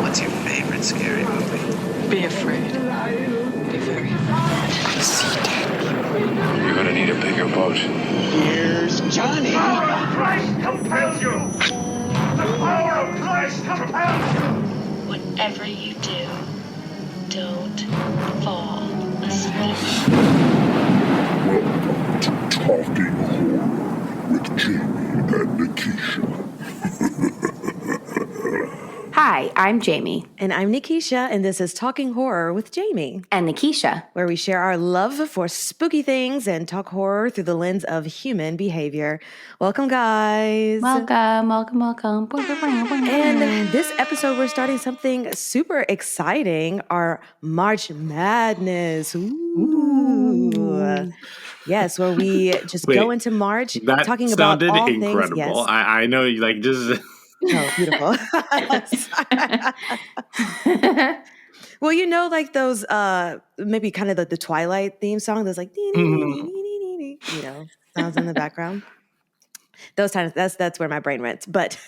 What's your favorite scary movie? Be afraid. Be very afraid. See dead people. You're gonna need a bigger boat. Here's Johnny. The power of Christ compels you! The power of Christ compels you! Whatever you do, don't fall asleep. Welcome to Talking Horror with Jamie and Nikisha. Hi, I'm Jamie. And I'm Nikisha, and this is Talking Horror with Jamie. And Nikisha. Where we share our love for spooky things and talk horror through the lens of human behavior. Welcome, guys. Welcome. And this episode, we're starting something super exciting, our March Madness. Ooh. Yes, where we just go into March talking about all incredible. Things. Yes. I know you like just... Oh, beautiful. Well, you know, like those, maybe kind of the Twilight theme song, those like, you know, sounds in the background. Those times, that's where my brain went. But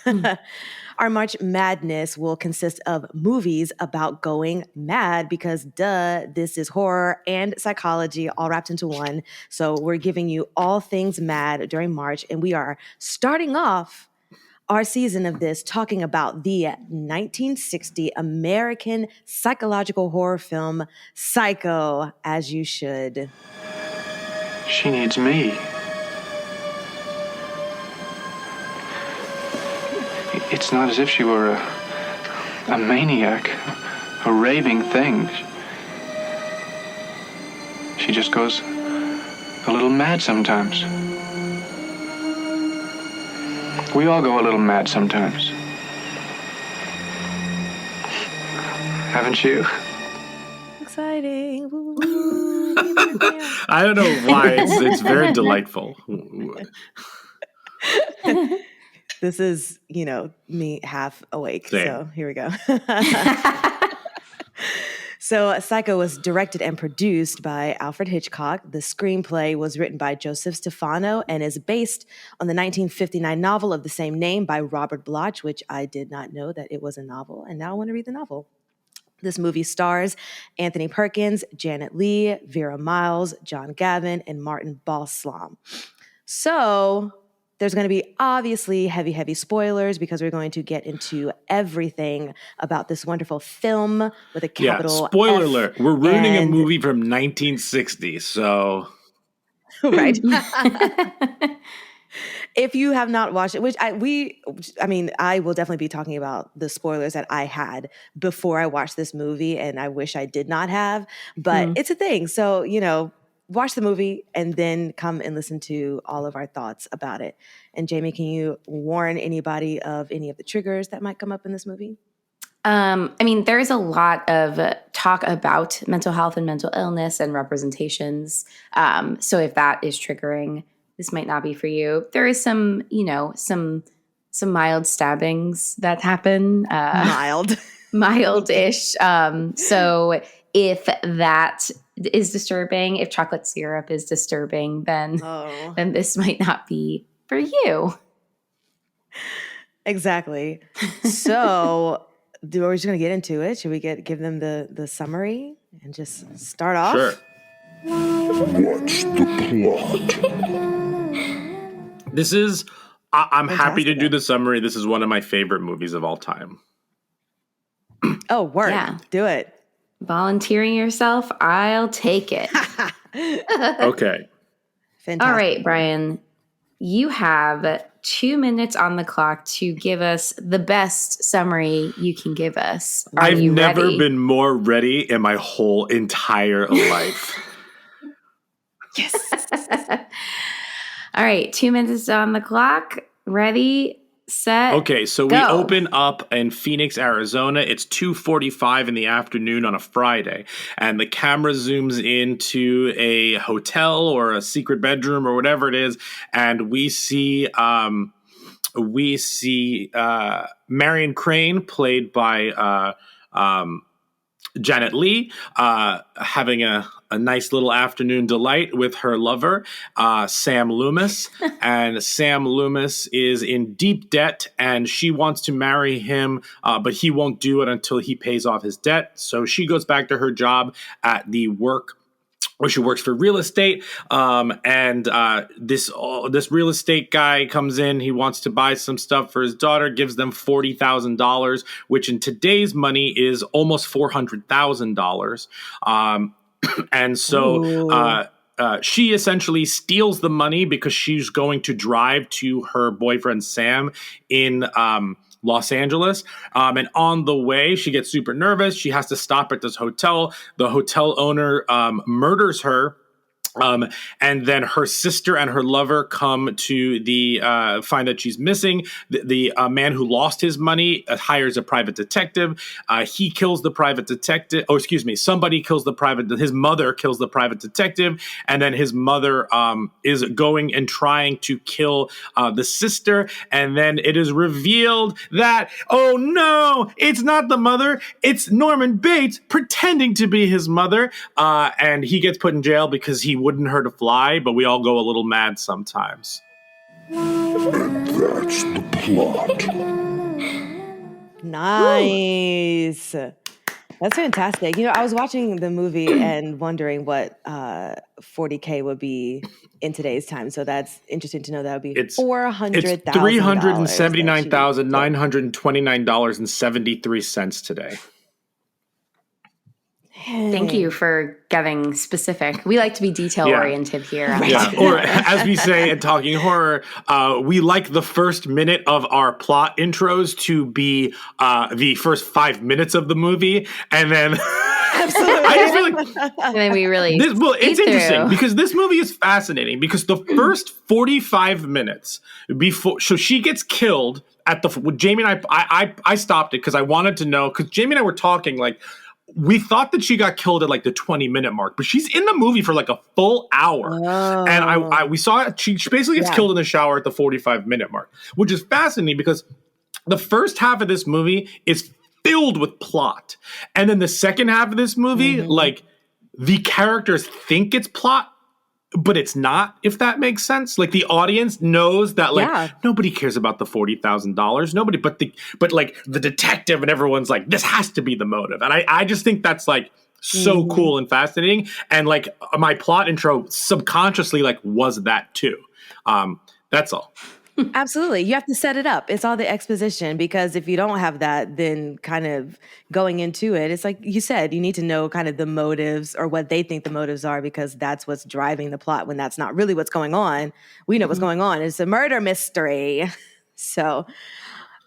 our March Madness will consist of movies about going mad because, this is horror and psychology all wrapped into one. So we're giving you all things mad during March, and we are starting off our season of this talking about the 1960 American psychological horror film Psycho, as you should. She needs me. It's not as if she were a maniac, a raving thing. She just goes a little mad sometimes. We all go a little mad sometimes. Haven't you? Exciting. I don't know why. It's very delightful. This is, you know, me half awake. Same. So here we go. So Psycho was directed and produced by Alfred Hitchcock. The screenplay was written by Joseph Stefano and is based on the 1959 novel of the same name by Robert Bloch, which I did not know that it was a novel, and now I want to read the novel. This movie stars Anthony Perkins, Janet Leigh, Vera Miles, John Gavin, and Martin Balsam. So there's going to be obviously heavy spoilers because we're going to get into everything about this wonderful film with a capital spoiler F. alert. We're ruining a movie from 1960, so... Right. If you have not watched it, which I will definitely be talking about the spoilers that I had before I watched this movie, and I wish I did not have, but it's a thing. So, you know, watch the movie and then come and listen to all of our thoughts about it. And Jamie, can you warn anybody of any of the triggers that might come up in this movie? There's a lot of talk about mental health and mental illness and representations. So if that is triggering, this might not be for you. There is some mild stabbings that happen. Mild-ish. So if that is disturbing, if chocolate syrup is disturbing, then this might not be for you. Exactly. So we're just going to get into it. Should we give them the summary and just start off? Sure. What's the plot? This is... I'm happy to do Fantastic. the summary. This is one of my favorite movies of all time. Oh, work. Yeah. Do it. Volunteering yourself, I'll take it. Okay. Fantastic. All right, Brian, you have 2 minutes on the clock to give us the best summary you can give us. I've never been more ready in my whole entire life. Yes. All right, 2 minutes on the clock. Ready, set, Okay, so go. we open up in Phoenix, Arizona. It's 2:45 in the afternoon on a Friday, and the camera zooms into a hotel or a secret bedroom or whatever it is, and we see Marion Crane, played by Janet Leigh, having a nice little afternoon delight with her lover, Sam Loomis. And Sam Loomis is in deep debt, and she wants to marry him, but he won't do it until he pays off his debt. So she goes back to her job at the work where she works for real estate. This real estate guy comes in. He wants to buy some stuff for his daughter, gives them $40,000, which in today's money is almost $400,000. And so she essentially steals the money because she's going to drive to her boyfriend Sam in Los Angeles. And on the way, she gets super nervous. She has to stop at this hotel. The hotel owner murders her. And then her sister and her lover come to find that she's missing. The man who lost his money hires a private detective. He kills the private detective. Oh, excuse me. Somebody kills his mother kills the private detective. And then his mother is going and trying to kill the sister. And then it is revealed that, oh no, it's not the mother. It's Norman Bates pretending to be his mother. And he gets put in jail because he wouldn't hurt a fly, but we all go a little mad sometimes. And that's the plot. Nice. That's fantastic. I was watching the movie and wondering what $40K would be in today's time. So that's interesting to know. That would be $400,000. It's $379,929.73 today. Thank you for getting specific. We like to be detail oriented here. Yeah. Or as we say in Talking Horror, we like the first minute of our plot intros to be the first 5 minutes of the movie, and then Absolutely. I just feel like and then we really it's interesting because this movie is fascinating because the first 45 minutes before, so she gets killed at with Jamie and I stopped it because I wanted to know, because Jamie and I were talking like, we thought that she got killed at like the 20-minute mark, but she's in the movie for like a full hour. Oh. And we saw it. She basically gets killed in the shower at the 45-minute mark, which is fascinating because the first half of this movie is filled with plot. And then the second half of this movie, like the characters think it's plot, but it's not, if that makes sense. Like the audience knows that like nobody cares about the $40,000. Nobody, but like the detective and everyone's like, this has to be the motive. And I just think that's like so cool and fascinating. And like my plot intro subconsciously like was that too. That's all. Absolutely. You have to set it up. It's all the exposition, because if you don't have that, then kind of going into it, it's like you said, you need to know kind of the motives or what they think the motives are, because that's what's driving the plot when that's not really what's going on. We know what's going on. It's a murder mystery. So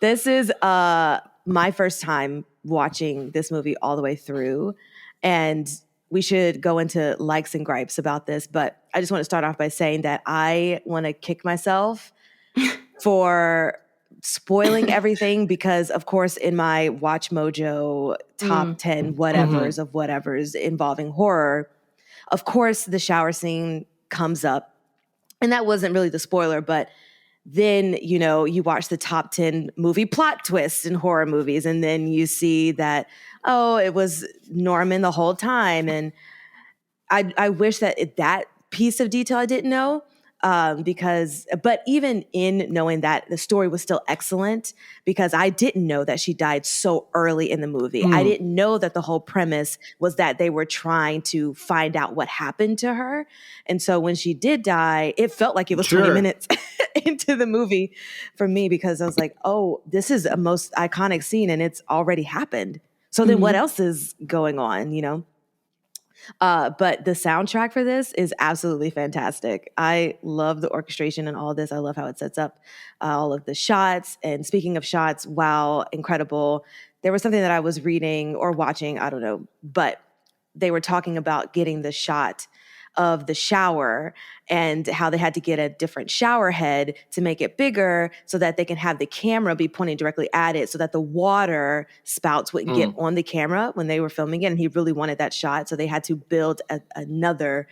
this is my first time watching this movie all the way through. And we should go into likes and gripes about this, but I just want to start off by saying that I want to kick myself for spoiling everything, because of course in my Watch Mojo top 10 whatevers of whatevers involving horror, of course the shower scene comes up, and that wasn't really the spoiler, but then, you know, you watch the top 10 movie plot twists in horror movies, and then you see that, oh, it was Norman the whole time. And I wish that that piece of detail I didn't know. But even in knowing that, the story was still excellent, because I didn't know that she died so early in the movie. I didn't know that the whole premise was that they were trying to find out what happened to her. And so when she did die, it felt like it was 20 minutes into the movie for me, because I was like, oh, this is a most iconic scene and it's already happened. So then what else is going on, you know? But the soundtrack for this is absolutely fantastic. I love the orchestration and all of this. I love how it sets up all of the shots. And speaking of shots, wow, incredible. There was something that I was reading or watching, I don't know, but they were talking about getting the shot of the shower and how they had to get a different shower head to make it bigger so that they can have the camera be pointing directly at it, so that the water spouts wouldn't get on the camera when they were filming it. And he really wanted that shot. So they had to build another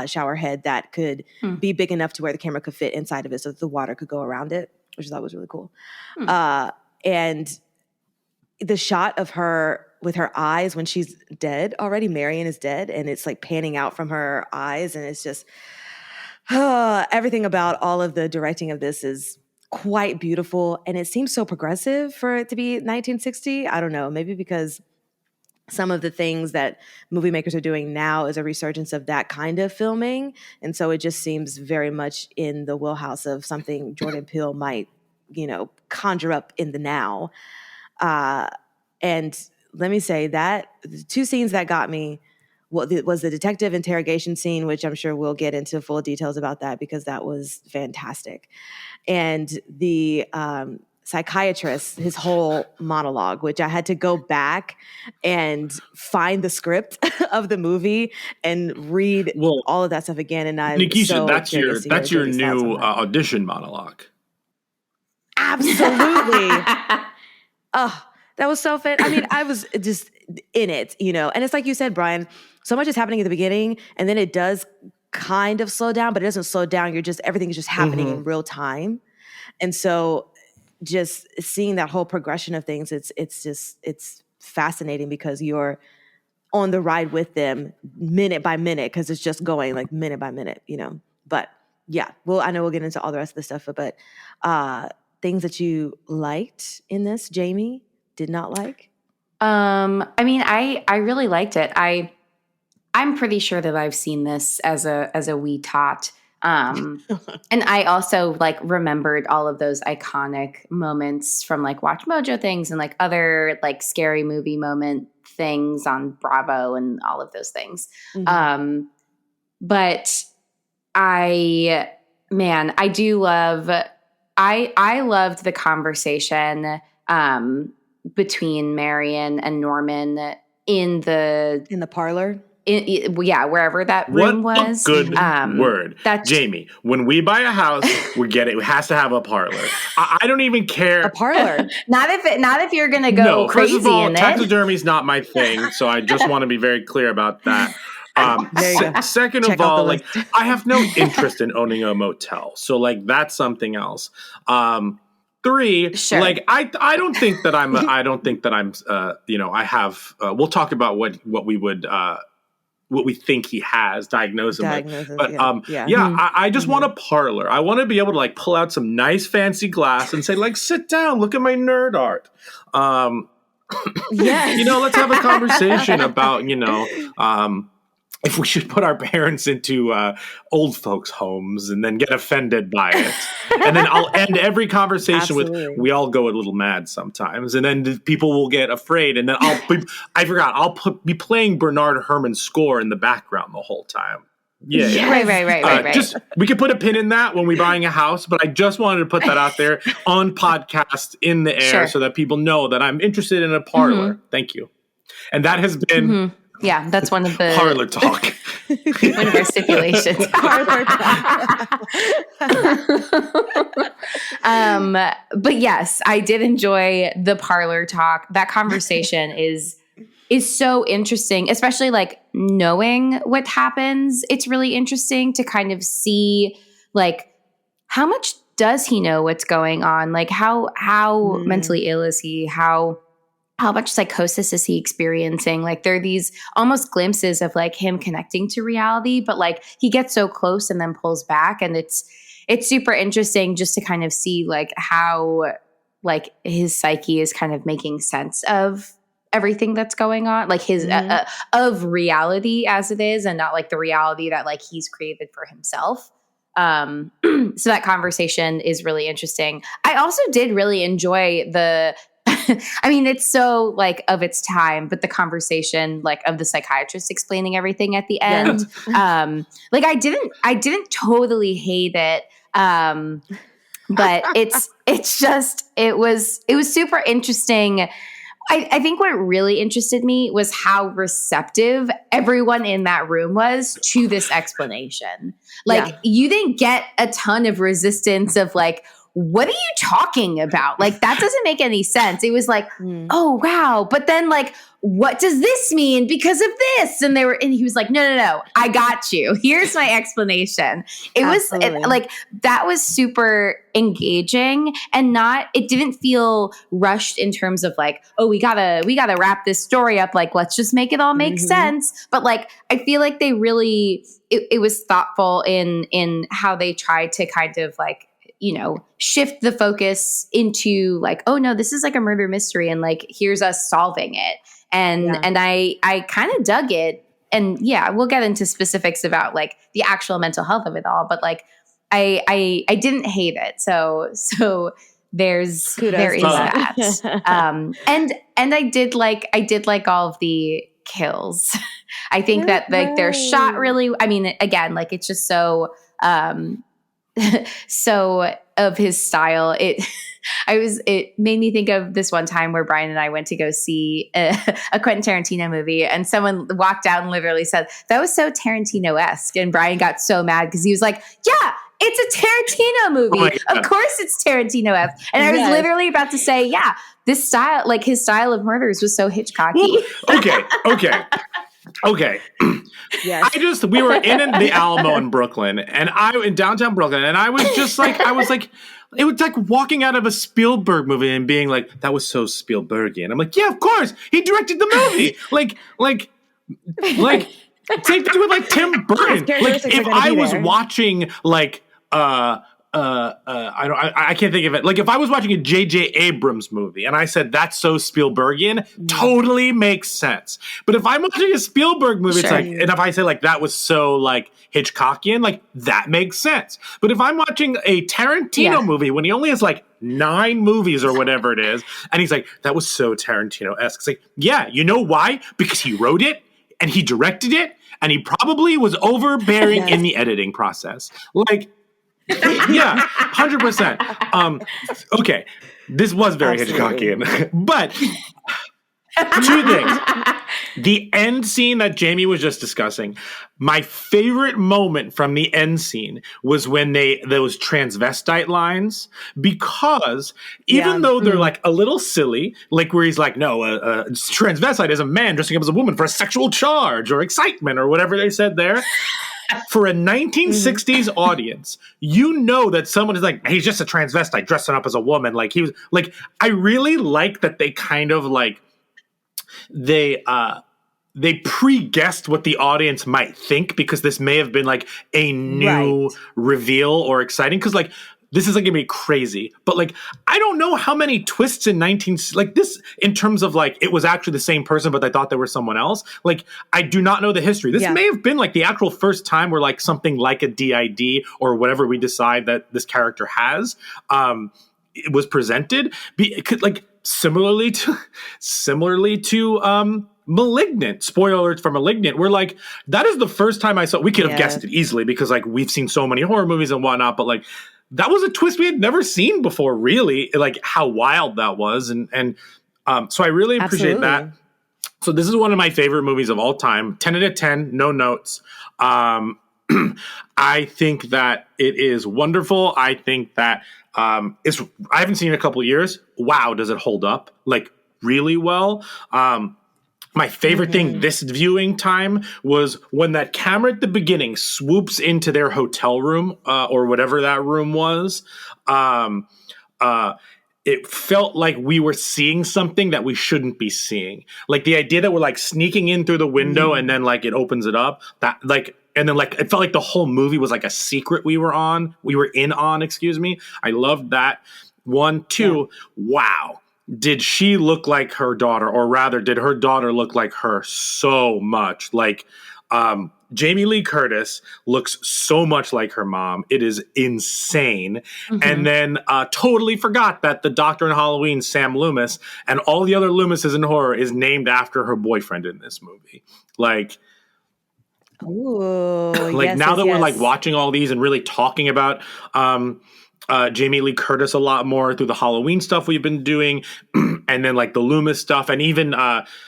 shower head that could be big enough to where the camera could fit inside of it so that the water could go around it, which I thought was really cool. And the shot of her her eyes when she's dead already. Marion is dead, and it's like panning out from her eyes, and it's just everything about all of the directing of this is quite beautiful, and it seems so progressive for it to be 1960. I don't know, maybe because some of the things that movie makers are doing now is a resurgence of that kind of filming, and so it just seems very much in the wheelhouse of something Jordan Peele might, conjure up in the now. And let me say that the two scenes that got me was the detective interrogation scene, which I'm sure we'll get into full details about that because that was fantastic. And the psychiatrist, his whole monologue, which I had to go back and find the script of the movie and read all of that stuff again. And Nikisha, so that's your new audition monologue. Absolutely. Oh, that was so fit. I mean, I was just in it, and it's like you said, Brian, so much is happening at the beginning and then it does kind of slow down, but it doesn't slow down. Everything is just happening in real time. And so just seeing that whole progression of things, it's fascinating because you're on the ride with them minute by minute because it's just going like minute by minute, But yeah, well, I know we'll get into all the rest of the stuff, but things that you liked in this, Jamie, did not like? I mean, I really liked it. I'm pretty sure that I've seen this as a wee tot. And I also like remembered all of those iconic moments from like Watch Mojo things and like other like scary movie moment things on Bravo and all of those things. Mm-hmm. But I loved the conversation between Marion and Norman in the parlor. Wherever that room was. Good word. Jamie, when we buy a house, it has to have a parlor. I don't even care. A parlor. not if you're going to go crazy first of all, in it. taxidermy is not my thing, so I just want to be very clear about that. Second of all, like I have no interest in owning a motel, so like that's something else. Three, sure. Like I don't think that I'm. I have. We'll talk about what we would. What we think he has diagnosed him with. But I just want a parlor. I want to be able to like pull out some nice fancy glass and say like, sit down, look at my nerd art. Yes. Let's have a conversation about, if we should put our parents into old folks' homes and then get offended by it. And then I'll end every conversation with, we all go a little mad sometimes. And then people will get afraid. And then I'll be playing Bernard Herrmann's score in the background the whole time. Yeah. Right. We could put a pin in that when we're buying a house, but I just wanted to put that out there on podcast in the air so that people know that I'm interested in a parlor. Mm-hmm. Thank you. And that has been... Mm-hmm. Yeah, that's one of the... Parlor Talk. One of our stipulations. Parlor Talk. But yes, I did enjoy the Parlor Talk. That conversation is so interesting, especially like knowing what happens. It's really interesting to kind of see like how much does he know what's going on? Like how mentally ill is he? How much psychosis is he experiencing? Like there are these almost glimpses of like him connecting to reality, but like he gets so close and then pulls back. And it's super interesting just to kind of see like how like his psyche is kind of making sense of everything that's going on, like his of reality as it is, and not like the reality that like he's created for himself. So that conversation is really interesting. I also did really enjoy I mean, it's so like of its time, but the conversation like of the psychiatrist explaining everything at the end, like I didn't totally hate it. But it was super interesting. I think what really interested me was how receptive everyone in that room was to this explanation. Like you didn't get a ton of resistance of like, what are you talking about? Like, that doesn't make any sense. It was like, oh, wow. But then like, what does this mean because of this? And he was like, no, I got you. Here's my explanation. It was like, that was super engaging and it didn't feel rushed in terms of like, oh, we gotta wrap this story up. Like, let's just make it all make sense. But like, I feel like they really, it was thoughtful in how they tried to kind of like, shift the focus into like, oh no, this is like a murder mystery. And like, here's us solving it. And I kind of dug it. And yeah, we'll get into specifics about like the actual mental health of it all. But like, I didn't hate it. So there is that. And I did like all of the kills. I think that like they're shot really, I mean, again, like it's just so, so of his style. It made me think of this one time where Brian and I went to go see a Quentin Tarantino movie, and someone walked out and literally said, that was so Tarantino-esque. And Brian got so mad because he was like, yeah, it's a Tarantino movie. Of course it's Tarantino-esque. And I was literally about to say, yeah, this style, like his style of murders was so Hitchcocky. Okay. Yes. We were in the Alamo in Brooklyn, and in downtown Brooklyn, and I was like, it was like walking out of a Spielberg movie and being like, that was so Spielbergian. I'm like, yeah, of course, he directed the movie. like same thing with like Tim Burton. Like if I was watching like I can't think of it. Like if I was watching a J.J. Abrams movie and I said that's so Spielbergian, totally makes sense. But if I'm watching a Spielberg movie, it's like, and if I say like that was so like Hitchcockian, like that makes sense. But if I'm watching a Tarantino movie when he only has like 9 movies or whatever it is, and he's like, that was so Tarantino-esque. It's like, yeah, you know why? Because he wrote it and he directed it and he probably was overbearing in the editing process. Like, yeah, 100%. Okay, this was very Hitchcockian, but 2 things. The end scene that Jamie was just discussing, my favorite moment from the end scene was when those transvestite lines, because even though they're like a little silly, like where he's like, no, transvestite is a man dressing up as a woman for a sexual charge or excitement or whatever they said there. For a 1960s audience, you know that someone is like, he's just a transvestite dressing up as a woman. Like he was like, I really like that they kind of like, they pre-guessed what the audience might think, because this may have been like a new reveal or exciting. Cause like, this is like gonna be crazy, but like, I don't know how many twists in like this in terms of like, it was actually the same person, but they thought they were someone else. Like, I do not know the history. This may have been like the actual first time where like something like a DID or whatever we decide that this character has, it was presented. Like similarly to Malignant, spoiler alerts for Malignant, we're like, that is the first time I saw, we could have guessed it easily because like we've seen so many horror movies and whatnot, but like that was a twist we had never seen before, really, like how wild that was. And so I really appreciate that. So this is one of my favorite movies of all time, 10 out of 10, no notes. I think that it is wonderful. I think that I haven't seen it in a couple of years. Wow, does it hold up like really well? My favorite thing this viewing time was when that camera at the beginning swoops into their hotel room or whatever that room was. It felt like we were seeing something that we shouldn't be seeing. Like the idea that we're like sneaking in through the window and then like it opens it up. That like, and then like it felt like the whole movie was like a secret we were in on, excuse me. I loved that. 1, 2, wow. Did she look like her daughter, or rather, did her daughter look like her so much? Like, Jamie Lee Curtis looks so much like her mom. It is insane. And then totally forgot that the doctor in Halloween, Sam Loomis, and all the other Loomises in horror is named after her boyfriend in this movie. Like, ooh, like now that we're like watching all these and really talking about Jamie Lee Curtis a lot more through the Halloween stuff we've been doing, and then like the Loomis stuff, and even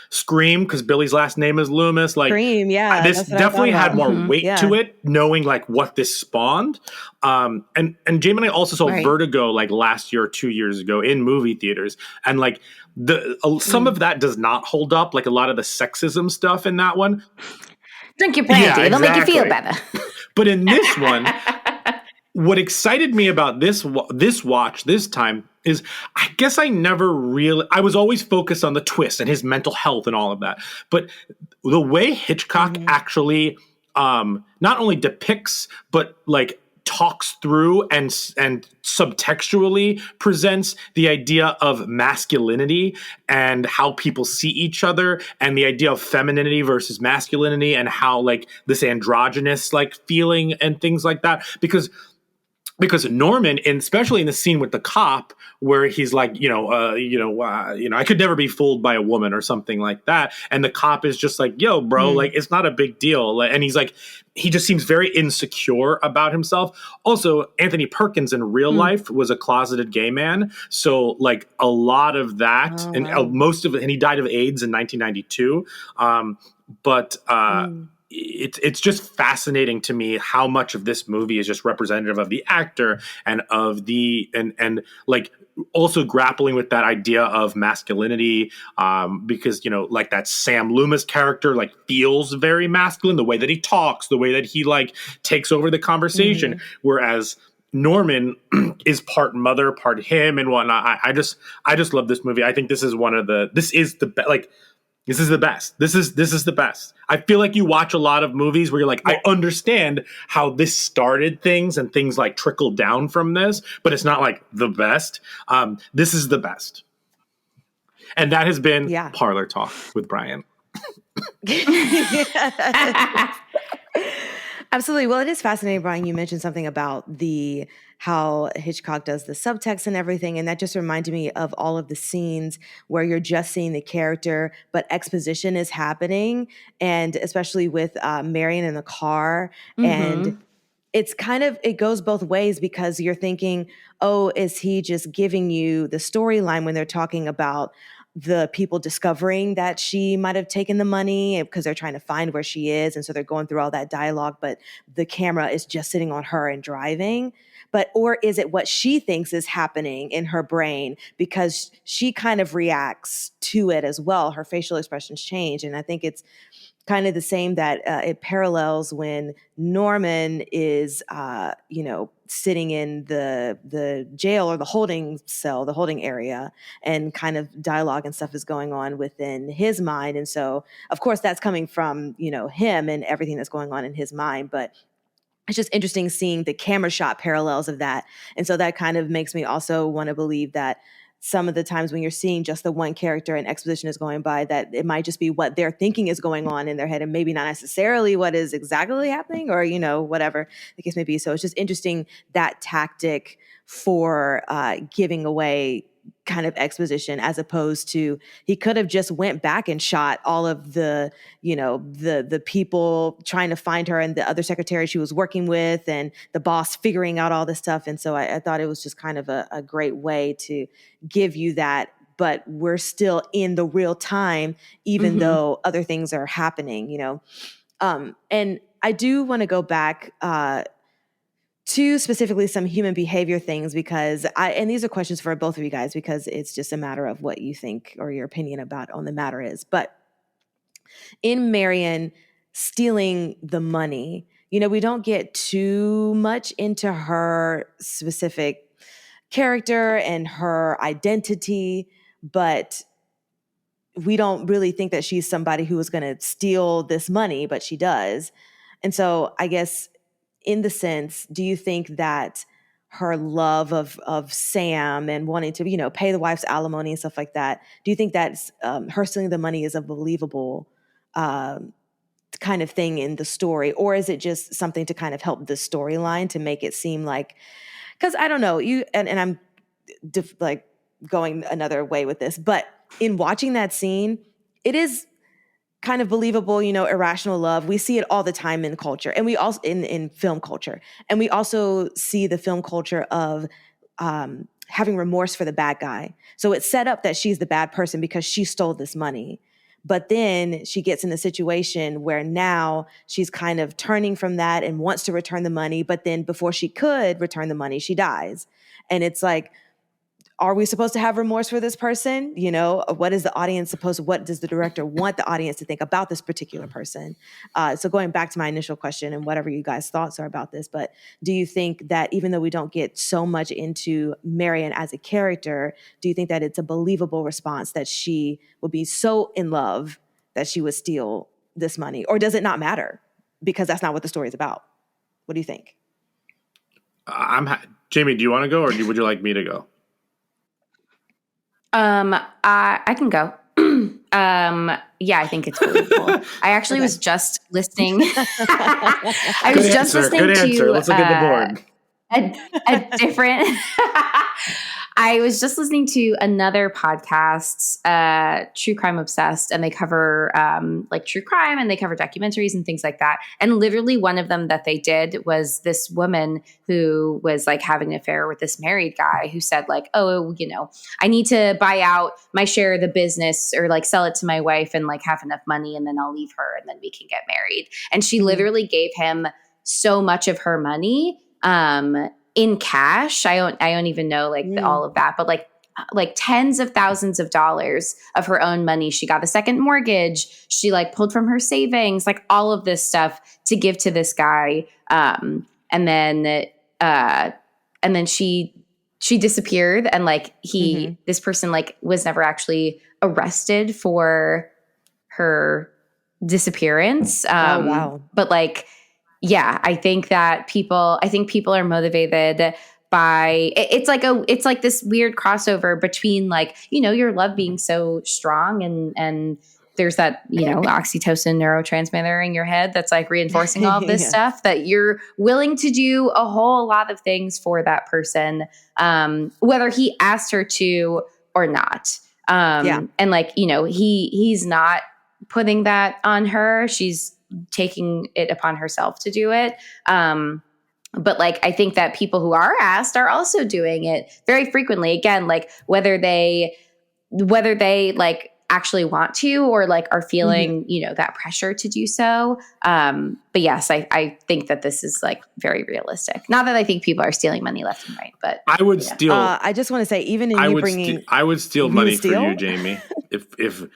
Scream, because Billy's last name is Loomis. Like Scream, yeah, this that's what I definitely thought had about. more weight to it, knowing like what this spawned. And Jamie and I also saw Vertigo like last year or 2 years ago in movie theaters, and like some of that does not hold up, like a lot of the sexism stuff in that one. Drink your brandy; it'll make you feel better. But in this one, what excited me about this watch this time is I guess I was always focused on the twist and his mental health and all of that. But the way Hitchcock actually not only depicts, but like talks through and subtextually presents the idea of masculinity and how people see each other, and the idea of femininity versus masculinity, and how like this androgynous like feeling and things like that. Because Norman, especially in the scene with the cop, where he's like, I could never be fooled by a woman or something like that, and the cop is just like, yo, bro, like it's not a big deal, and he's like, he just seems very insecure about himself. Also, Anthony Perkins in real life was a closeted gay man, so like a lot of that, most of it, and he died of AIDS in 1992. It's just fascinating to me how much of this movie is just representative of the actor and of and like also grappling with that idea of masculinity, because like that Sam Loomis character like feels very masculine, the way that he talks, the way that he like takes over the conversation, whereas Norman is part mother, part him, and whatnot. I just love this movie. I think this is this is the best. This is the best. I feel like you watch a lot of movies where you're like, I understand how this started things and things like trickle down from this, but it's not like the best. This is the best. And that has been Parlor Talk with Brian. Absolutely. Well, it is fascinating, Brian. You mentioned something about how Hitchcock does the subtext and everything, and that just reminded me of all of the scenes where you're just seeing the character, but exposition is happening, and especially with Marion in the car, and it's it goes both ways, because you're thinking, oh, is he just giving you the storyline when they're talking about the people discovering that she might have taken the money because they're trying to find where she is. And so they're going through all that dialogue, but the camera is just sitting on her and driving. Or is it what she thinks is happening in her brain, because she kind of reacts to it as well. Her facial expressions change. And I think it's kind of the same that it parallels when Norman is, sitting in the jail or the holding cell, the holding area, and kind of dialogue and stuff is going on within his mind. And so, of course, that's coming from, him and everything that's going on in his mind. But it's just interesting seeing the camera shot parallels of that. And so that kind of makes me also want to believe that some of the times when you're seeing just the one character and exposition is going by, that it might just be what they're thinking is going on in their head and maybe not necessarily what is exactly happening, or, whatever the case may be. So it's just interesting, that tactic for giving away kind of exposition, as opposed to he could have just went back and shot all of the people trying to find her and the other secretary she was working with and the boss figuring out all this stuff. And so I thought it was just kind of a great way to give you that, but we're still in the real time, even though other things are happening, and I do want to go back to specifically some human behavior things, because and these are questions for both of you guys, because it's just a matter of what you think or your opinion about on the matter is. But in Marion stealing the money, we don't get too much into her specific character and her identity, but we don't really think that she's somebody who is going to steal this money, but she does. And so I guess, in the sense, do you think that her love of Sam and wanting to, pay the wife's alimony and stuff like that, do you think that's her stealing the money is a believable kind of thing in the story? Or is it just something to kind of help the storyline to make it seem like, because I don't know, and I'm going another way with this, but in watching that scene, it is kind of believable, irrational love. We see it all the time in culture, and we also in film culture, and we also see the film culture of having remorse for the bad guy. So it's set up that she's the bad person because she stole this money. But then she gets in a situation where now she's kind of turning from that and wants to return the money. But then before she could return the money, she dies. And it's like, are we supposed to have remorse for this person? You know, what is the audience what does the director want the audience to think about this particular person? So going back to my initial question and whatever you guys' thoughts are about this, but do you think that even though we don't get so much into Marion as a character, do you think that it's a believable response that she would be so in love that she would steal this money? Or does it not matter? Because that's not what the story is about. What do you think? Jamie, do you want to go or would you like me to go? I can go. Yeah, I think it's believable. I actually was just listening. I was just listening Good answer. to Let's look at the board. a different. I was just listening to another podcast, True Crime Obsessed, and they cover like true crime and they cover documentaries and things like that. And literally one of them that they did was this woman who was like having an affair with this married guy who said like, oh, you know, I need to buy out my share of the business or like sell it to my wife and like have enough money and then I'll leave her and then we can get married. And she literally gave him so much of her money in cash. I don't even know like all of that, but like tens of thousands of dollars of her own money. She got a second mortgage. She like pulled from her savings, like all of this stuff to give to this guy. And then she disappeared and like this person like was never actually arrested for her disappearance. Oh, wow. But like, yeah, I think people are motivated by it's like this weird crossover between like, you know, your love being so strong and there's that, you know, oxytocin neurotransmitter in your head that's like reinforcing all of this stuff that you're willing to do a whole lot of things for that person, whether he asked her to or not. And like, you know, he's not putting that on her. She's taking it upon herself to do it. But like, I think that people who are asked are also doing it very frequently. Again, like whether they like actually want to or like are feeling, you know, that pressure to do so. But yes, I think that this is like very realistic. Not that I think people are stealing money left and right, but I would steal. I just want to say, even in I you would bringing, I would steal money for you, Jamie. If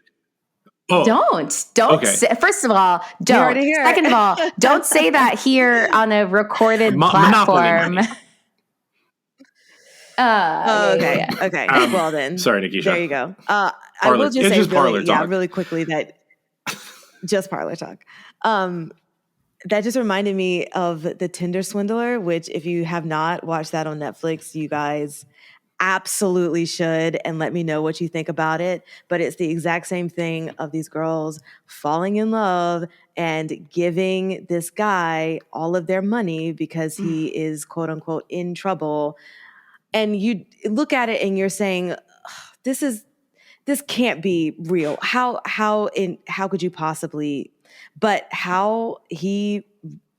Don't okay. say, first of all, don't. Second of all, don't say that here on a recorded platform. Okay. Okay. Well then. Sorry, Nikisha. There you go. I will just say really quickly that just Parlor Talk. That just reminded me of the Tinder Swindler, which if you have not watched that on Netflix, you guys absolutely should, and let me know what you think about it. But it's the exact same thing of these girls falling in love and giving this guy all of their money because he is quote unquote in trouble. And you look at it and you're saying, this can't be real. How could you possibly? But how he,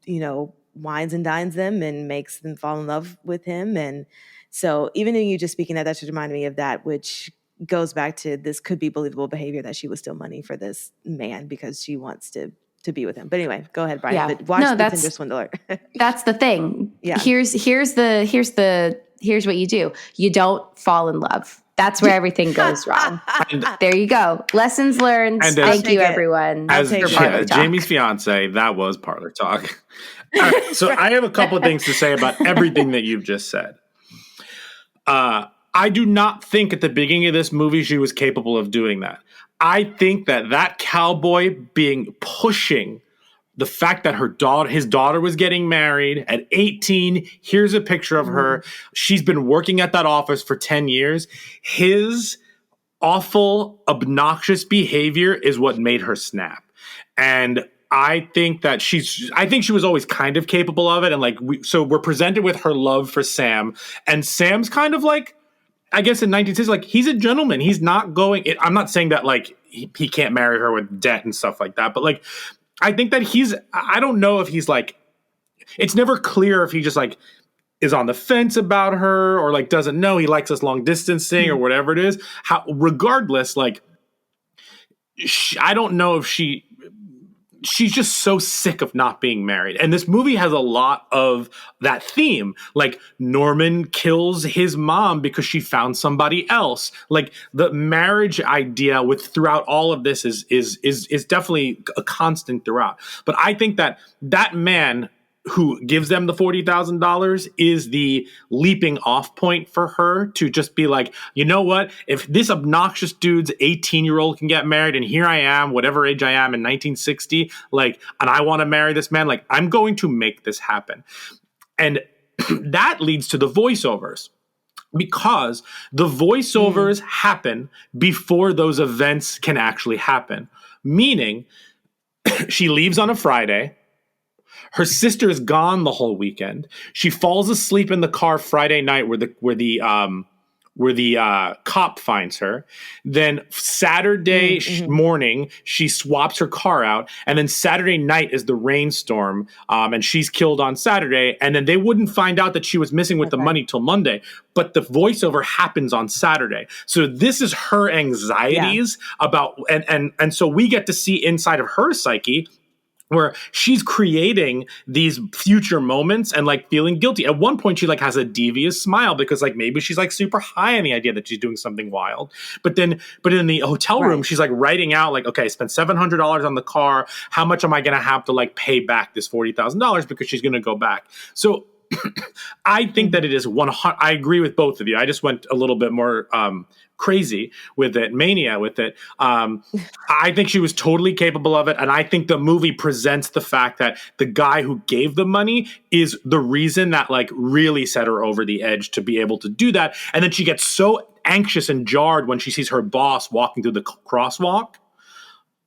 you know, wines and dines them and makes them fall in love with him. And so even in you just speaking that just reminded me of that, which goes back to this could be believable behavior that she would steal money for this man because she wants to be with him. But anyway, go ahead, Brian. Yeah. But watch the Tinder Swindler. That's the thing. Yeah. Here's what you do. You don't fall in love. That's where everything goes wrong. There you go. Lessons learned. Thank you, everyone. As Parlor Talk. Jamie's fiance, that was Parlor Talk. All right, so I have a couple of things to say about everything that you've just said. I do not think at the beginning of this movie she was capable of doing that. I think that cowboy pushing the fact that his daughter was getting married at 18. Here's a picture of her. She's been working at that office for 10 years. His awful, obnoxious behavior is what made her snap. And I think that she was always kind of capable of it. And like, so we're presented with her love for Sam, and Sam's kind of like, I guess in 1960s, like he's a gentleman. He's not going, I'm not saying that like he can't marry her with debt and stuff like that. But like, I think that I don't know if he's like, it's never clear if he just like is on the fence about her, or like doesn't know, he likes this long distancing or whatever it is. Regardless, like I don't know if she's just so sick of not being married. And this movie has a lot of that theme. Like Norman kills his mom because she found somebody else. Like the marriage idea throughout all of this is definitely a constant throughout. But I think that man who gives them the $40,000 is the leaping off point for her to just be like, you know what? If this obnoxious dude's 18-year-old can get married, and here I am, whatever age I am in 1960, like, and I want to marry this man, like, I'm going to make this happen. And that leads to the voiceovers, because the voiceovers happen before those events can actually happen. Meaning, she leaves on a Friday. Her sister is gone the whole weekend. She falls asleep in the car Friday night where the cop finds her. Then Saturday morning, she swaps her car out. And then Saturday night is the rainstorm. And she's killed on Saturday. And then they wouldn't find out that she was missing with the money till Monday. But the voiceover happens on Saturday. So this is her anxieties about, and so we get to see inside of her psyche, where she's creating these future moments and like feeling guilty. At one point, she like has a devious smile because like maybe she's like super high on the idea that she's doing something wild. But in the hotel room, she's like writing out like, okay, I spent $700 on the car. How much am I going to have to like pay back this $40,000 because she's going to go back? So I think that it is 100. I agree with both of you. I just went a little bit more crazy with it, mania with it. I think she was totally capable of it. And I think the movie presents the fact that the guy who gave the money is the reason that like really set her over the edge to be able to do that. And then she gets so anxious and jarred when she sees her boss walking through the crosswalk.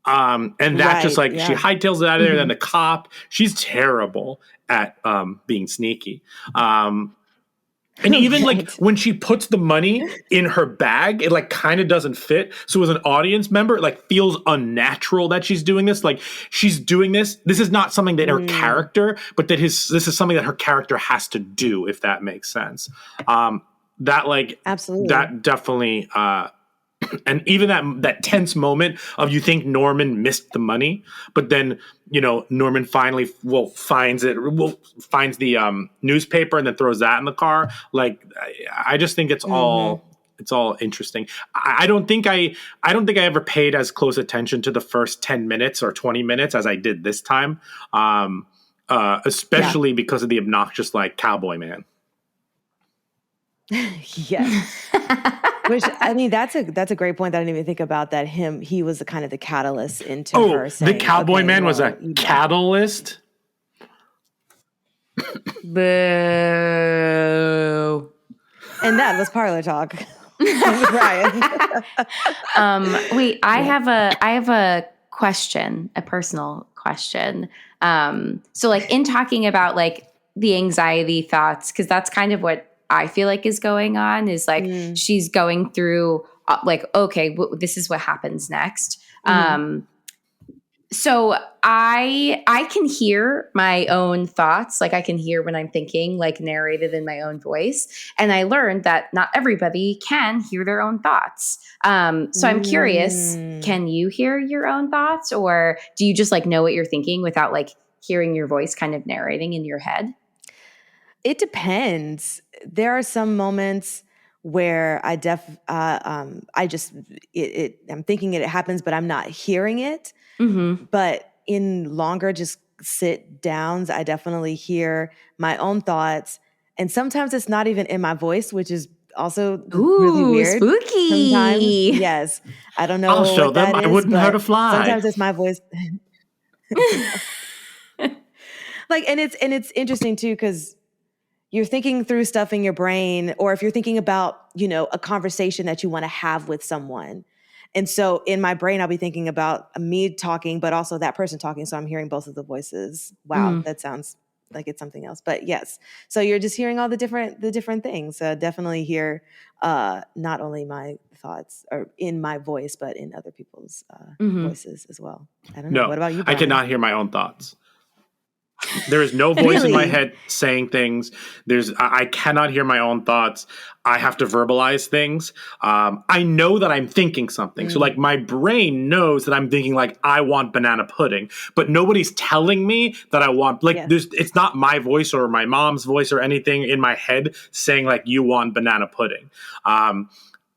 And that just like, she hightails it out of there. Then the cop, she's terrible at being sneaky. And even like when she puts the money in her bag, it like kind of doesn't fit. So as an audience member, it like feels unnatural that she's doing this. Like she's doing this. This is not something that her character, but that this is something that her character has to do, if that makes sense. That like, absolutely, that definitely, and even that tense moment of you think Norman missed the money, but then, you know, Norman finally finds the newspaper and then throws that in the car. Like, I just think it's all interesting. I don't think I ever paid as close attention to the first 10 minutes or 20 minutes as I did this time. Especially because of the obnoxious like cowboy man. Yes. Which, I mean, that's a great point that I didn't even think about, that he was the kind of the catalyst into her saying, the cowboy man was a catalyst? Boo. And that was Parlor Talk. Ryan. Wait, I have a question, a personal question. So like in talking about like the anxiety thoughts, because that's kind of what I feel like is going on, is like she's going through like, okay, this is what happens next. So I can hear my own thoughts. Like I can hear when I'm thinking, like narrated in my own voice. And I learned that not everybody can hear their own thoughts. So I'm curious, can you hear your own thoughts, or do you just like know what you're thinking without like hearing your voice kind of narrating in your head? It depends. There are some moments where I'm thinking it happens, but I'm not hearing it. But in longer just sit downs, I definitely hear my own thoughts. And sometimes it's not even in my voice, which is also really weird. Spooky. Sometimes, yes. I don't know. I'll show them. I wouldn't hurt a fly. Sometimes it's my voice. Like, and it's interesting too, because you're thinking through stuff in your brain, or if you're thinking about, you know, a conversation that you want to have with someone. And so in my brain, I'll be thinking about me talking, but also that person talking. So I'm hearing both of the voices. Wow, that sounds like it's something else. But yes, so you're just hearing all the different things. Definitely hear not only my thoughts or in my voice, but in other people's voices as well. I don't know. What about you, Brian? I cannot hear my own thoughts. There is no voice in my Really? head saying things. I cannot hear my own thoughts. I have to verbalize things. I know that I'm thinking something. So like my brain knows that I'm thinking like I want banana pudding, but nobody's telling me that I want like it's not my voice or my mom's voice or anything in my head saying like you want banana pudding.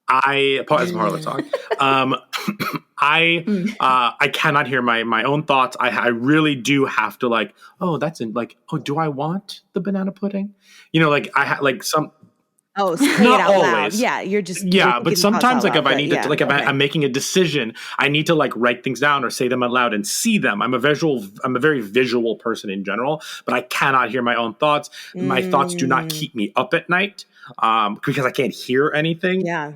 As Parlor Talk. I cannot hear my own thoughts. I really do have to like, oh, that's in like, oh, do I want the banana pudding? You know, like like some. Oh, say it Not out loud. always. Yeah, you're just but sometimes like if I need to like if okay. I'm making a decision, I need to like write things down or say them out loud and see them. I'm a very visual person in general, but I cannot hear my own thoughts. My thoughts do not keep me up at night because I can't hear anything. Yeah.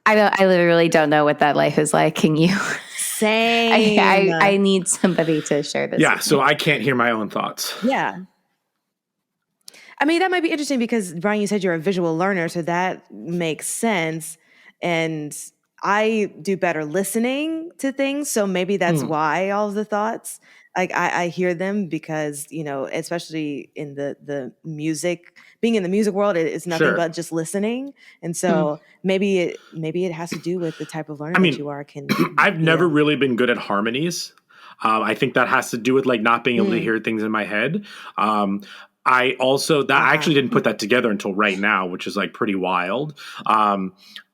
I literally don't know what that life is like. Can you? Same. I need somebody to share this. Yeah, with so me. I can't hear my own thoughts. Yeah. I mean, that might be interesting because, Brian, you said you're a visual learner, so that makes sense. And I do better listening to things, so maybe that's why all of the thoughts, like I hear them because, you know, especially in the music, being in the music world, it's nothing Sure. but just listening. And so maybe it has to do with the type of learner that you are. I've never really been good at harmonies. I think that has to do with like not being able to hear things in my head. I also I actually didn't put that together until right now, which is like pretty wild.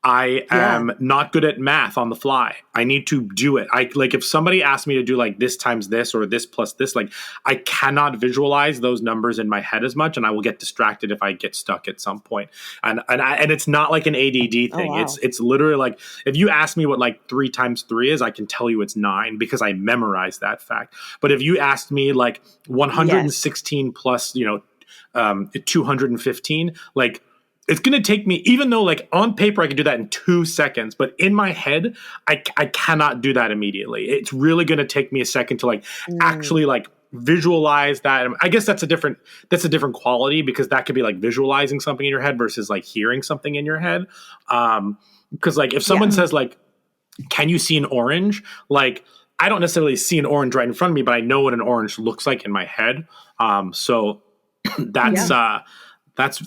I am not good at math on the fly. I need to do it. I like if somebody asks me to do like this times this or this plus this, like I cannot visualize those numbers in my head as much, and I will get distracted if I get stuck at some point. And it's not like an ADD thing. Oh, wow. It's literally like if you ask me what like 3 times 3 is, I can tell you it's 9 because I memorized that fact. But if you asked me like 116 plus, 215, like it's going to take me, even though like on paper I can do that in 2 seconds, but in my head, I cannot do that immediately. It's really going to take me a second to like actually like visualize that. I guess that's a different quality because that could be like visualizing something in your head versus like hearing something in your head. Because like if someone says like, can you see an orange? Like, I don't necessarily see an orange right in front of me, but I know what an orange looks like in my head. So that's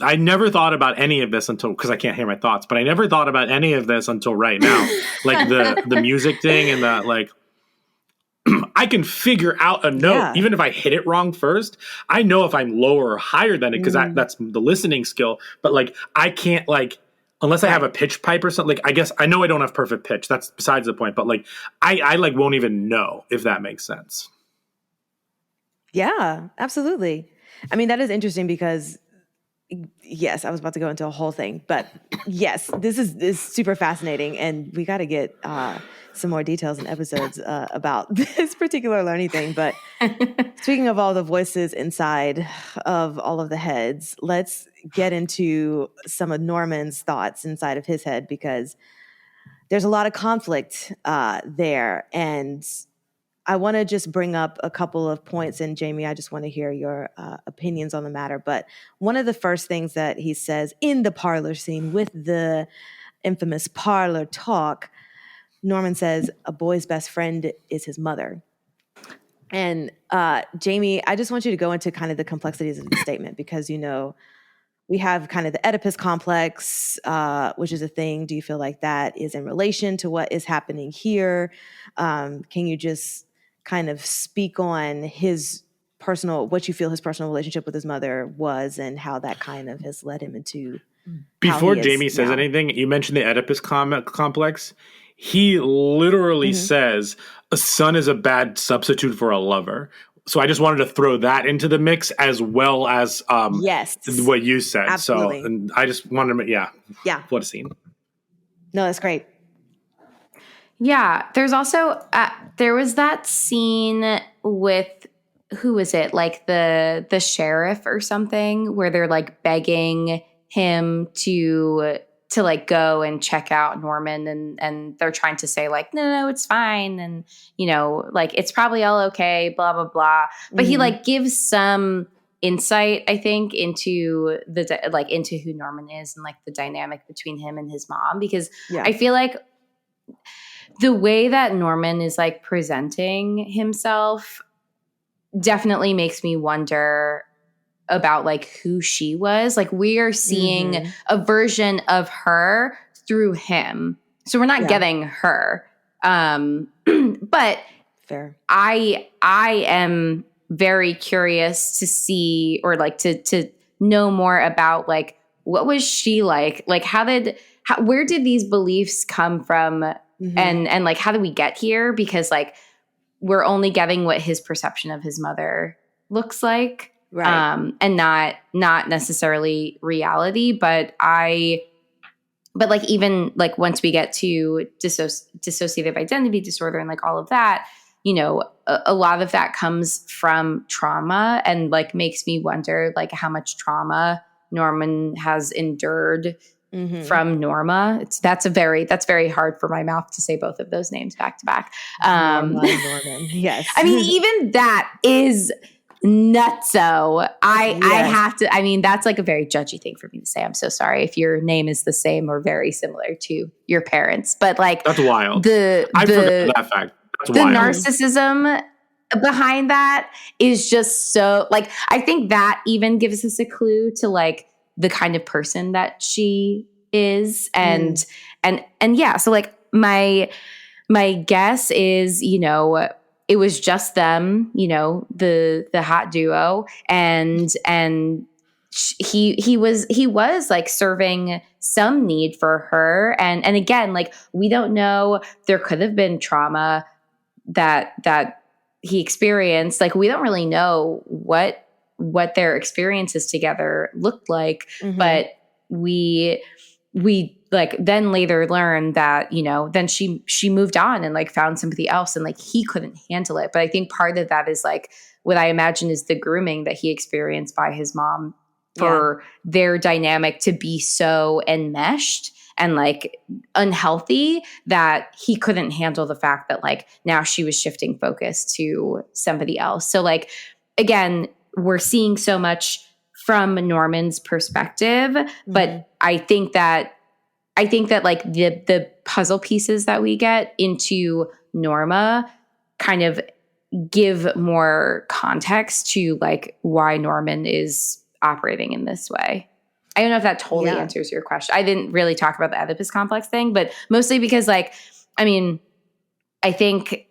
I never thought about any of this until because I can't hear my thoughts, but I never thought about any of this until right now. Like the music thing and that like I can figure out a note even if I hit it wrong first. I know if I'm lower or higher than it because that's the listening skill. But like I can't like unless I have a pitch pipe or something. Like I guess I know I don't have perfect pitch. That's besides the point. But like I like won't even know if that makes sense. Yeah, absolutely. I mean, that is interesting because, yes, I was about to go into a whole thing, but yes, this is super fascinating, and we got to get some more details and episodes about this particular learning thing. But speaking of all the voices inside of all of the heads, let's get into some of Norman's thoughts inside of his head because there's a lot of conflict there, and I want to just bring up a couple of points, and Jamie, I just want to hear your opinions on the matter. But one of the first things that he says in the parlor scene with the infamous Parlor Talk, Norman says, a boy's best friend is his mother. And Jamie, I just want you to go into kind of the complexities of the statement because, you know, we have kind of the Oedipus Complex, which is a thing. Do you feel like that is in relation to what is happening here? Can you just kind of speak on what you feel his personal relationship with his mother was and how that kind of has led him into Before Jamie says anything, you mentioned the Oedipus Complex. He literally says a son is a bad substitute for a lover. So I just wanted to throw that into the mix as well as what you said. Absolutely. So and I just wanted to, what a scene. No, that's great. Yeah, there's also there was that scene with who was it? Like the sheriff or something where they're like begging him to like go and check out Norman and they're trying to say like no, it's fine and you know like it's probably all okay, blah blah blah. But he like gives some insight, I think, into into who Norman is and like the dynamic between him and his mom because I feel like the way that Norman is like presenting himself definitely makes me wonder about like who she was. Like we are seeing a version of her through him. So we're not getting her. But fair. I am very curious to see, or like to know more about like what was she like? Like where did these beliefs come from? And like how did we get here? Because like we're only getting what his perception of his mother looks like. Right. And not necessarily reality, but like even like once we get to dissociative identity disorder and like all of that, you know, a lot of that comes from trauma, and like makes me wonder like how much trauma Norman has endured from Norma. That's very hard for my mouth to say both of those names back to back. Norman. Yes. I mean, even that is nutso. I have to, I mean, that's like a very judgy thing for me to say. I'm so sorry if your name is the same or very similar to your parents, but like that's wild. I forgot that fact. That's the wild. narcissism behind that is just so like, I think that even gives us a clue to like the kind of person that she is. And yeah, so like my guess is, you know, it was just them, you know, the hot duo, and he was like serving some need for her, and again, like we don't know, there could have been trauma that he experienced. Like we don't really know what their experiences together looked like, but we like then later learned that, you know, then she moved on and like found somebody else, and like he couldn't handle it. But I think part of that is like what I imagine is the grooming that he experienced by his mom for their dynamic to be so enmeshed and like unhealthy that he couldn't handle the fact that like now she was shifting focus to somebody else. So like, again, we're seeing so much from Norman's perspective, but I think that like the puzzle pieces that we get into Norma kind of give more context to like why Norman is operating in this way. I don't know if that totally answers your question. I didn't really talk about the Oedipus Complex thing, but mostly because like, I mean, I think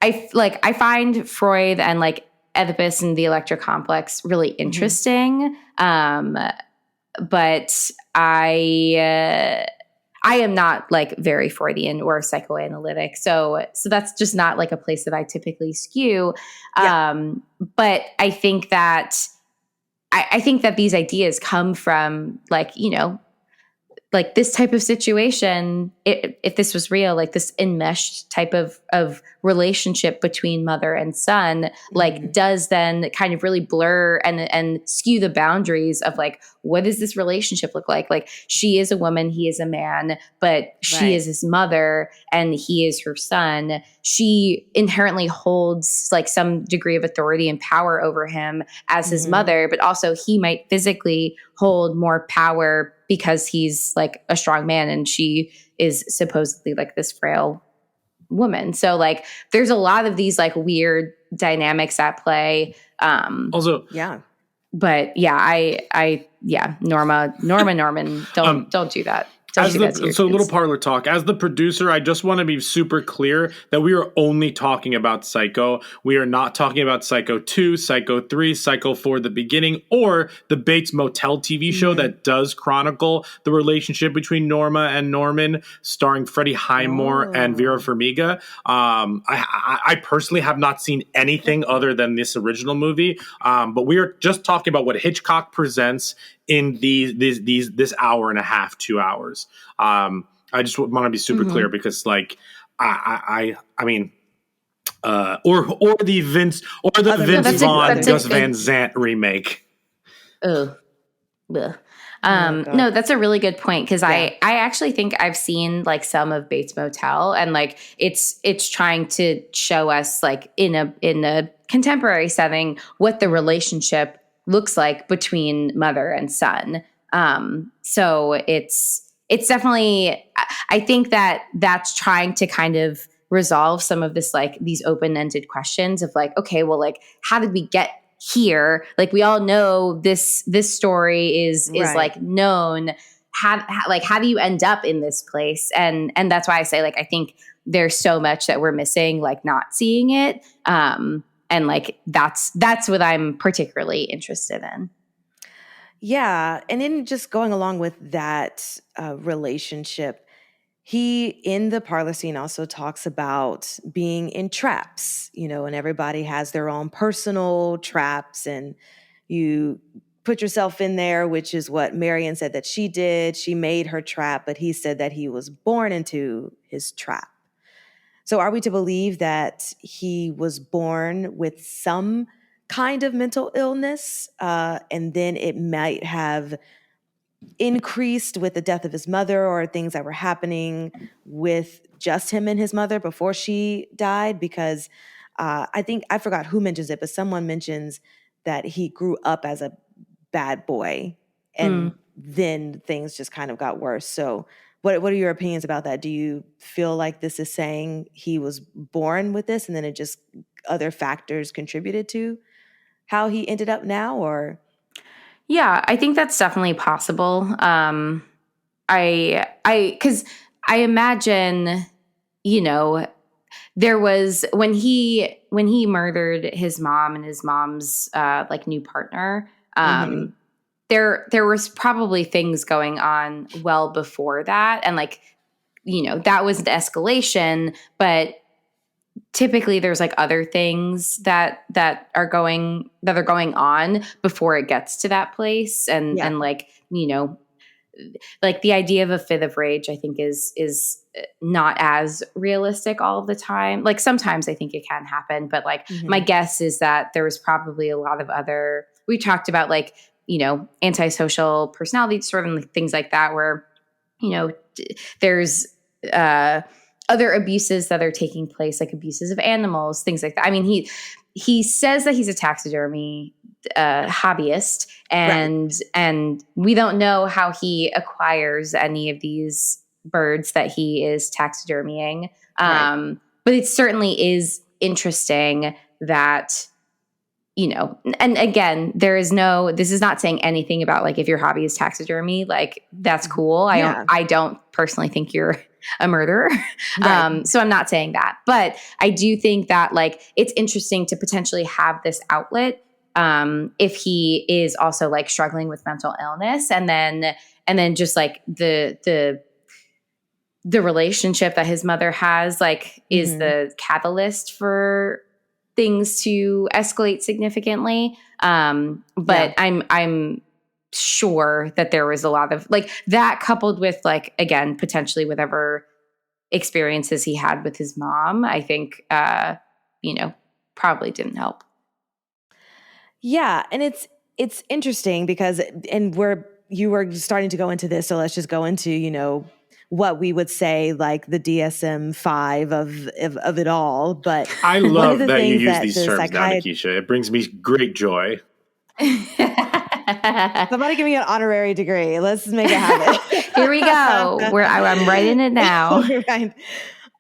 I find Freud and like Oedipus and the Electra complex really interesting. But I am not like very Freudian or psychoanalytic. So that's just not like a place that I typically skew. But I think that these ideas come from like, you know, like this type of situation, if this was real, like this enmeshed type of relationship between mother and son, like does then kind of really blur and skew the boundaries of like, what does this relationship look like? Like she is a woman, he is a man, but she is his mother and he is her son. She inherently holds like some degree of authority and power over him as his mother, but also he might physically hold more power because he's like a strong man and she is supposedly like this frail woman. So like there's a lot of these like weird dynamics at play. But yeah, Norman, don't do that. So little parlor talk. As the producer, I just want to be super clear that we are only talking about Psycho. We are not talking about Psycho 2, Psycho 3, Psycho 4, The Beginning, or the Bates Motel TV show that does chronicle the relationship between Norma and Norman, starring Freddie Highmore and Vera Farmiga. I personally have not seen anything other than this original movie, but we are just talking about what Hitchcock presents in this hour and a half, 2 hours. I just want to be super clear because like I mean or the Vince Vaughn Gus Van Sant remake. No, that's a really good point because I actually think I've seen like some of Bates Motel, and like it's trying to show us like in a contemporary setting what the relationship looks like between mother and son. So it's definitely, I think that's trying to kind of resolve some of this, like these open-ended questions of like, okay, well, like, how did we get here? Like, we all know this story is like known. How do you end up in this place? And that's why I say, like, I think there's so much that we're missing, like not seeing it. And like, that's what I'm particularly interested in. Yeah. And then just going along with that relationship, he, in the parlor scene, also talks about being in traps, and everybody has their own personal traps, and you put yourself in there, which is what Marion said that she did. She made her trap, but he said that he was born into his trap. So are we to believe that he was born with some kind of mental illness, and then it might have increased with the death of his mother or things that were happening with just him and his mother before she died? Because I think, I forgot who mentions it, but someone mentions that he grew up as a bad boy and then things just kind of got worse. So what are your opinions about that? Do you feel like this is saying he was born with this and then it just other factors contributed to how he ended up now? Or yeah, I think that's definitely possible. Because I imagine, there was when he murdered his mom and his mom's like new partner. There was probably things going on well before that, and like, that was the escalation, but typically there's like other things that are going on before it gets to that place. And like, like the idea of a fit of rage, I think is not as realistic all the time. Like sometimes I think it can happen, but like my guess is that there was probably a lot of other, we talked about like, antisocial personality disorder and things like that, where, there's, other abuses that are taking place, like abuses of animals, things like that. I mean, he says that he's a taxidermy hobbyist, and we don't know how he acquires any of these birds that he is taxidermying. But it certainly is interesting that, and again, this is not saying anything about like, if your hobby is taxidermy, like that's cool. I don't personally think you're a murderer. So I'm not saying that, but I do think that like, it's interesting to potentially have this outlet, if he is also like struggling with mental illness, and then just like the relationship that his mother has, like, is the catalyst for things to escalate significantly. But I'm sure that there was a lot of like that, coupled with like, again, potentially whatever experiences he had with his mom, I think, probably didn't help. Yeah. And it's interesting because, and you were starting to go into this, so let's just go into, what we would say like the DSM-5 of it all. But I love that you use these terms now, Nikisha. It brings me great joy. Somebody give me an honorary degree. Let's make it happen. Here we go. I'm writing it now. Right.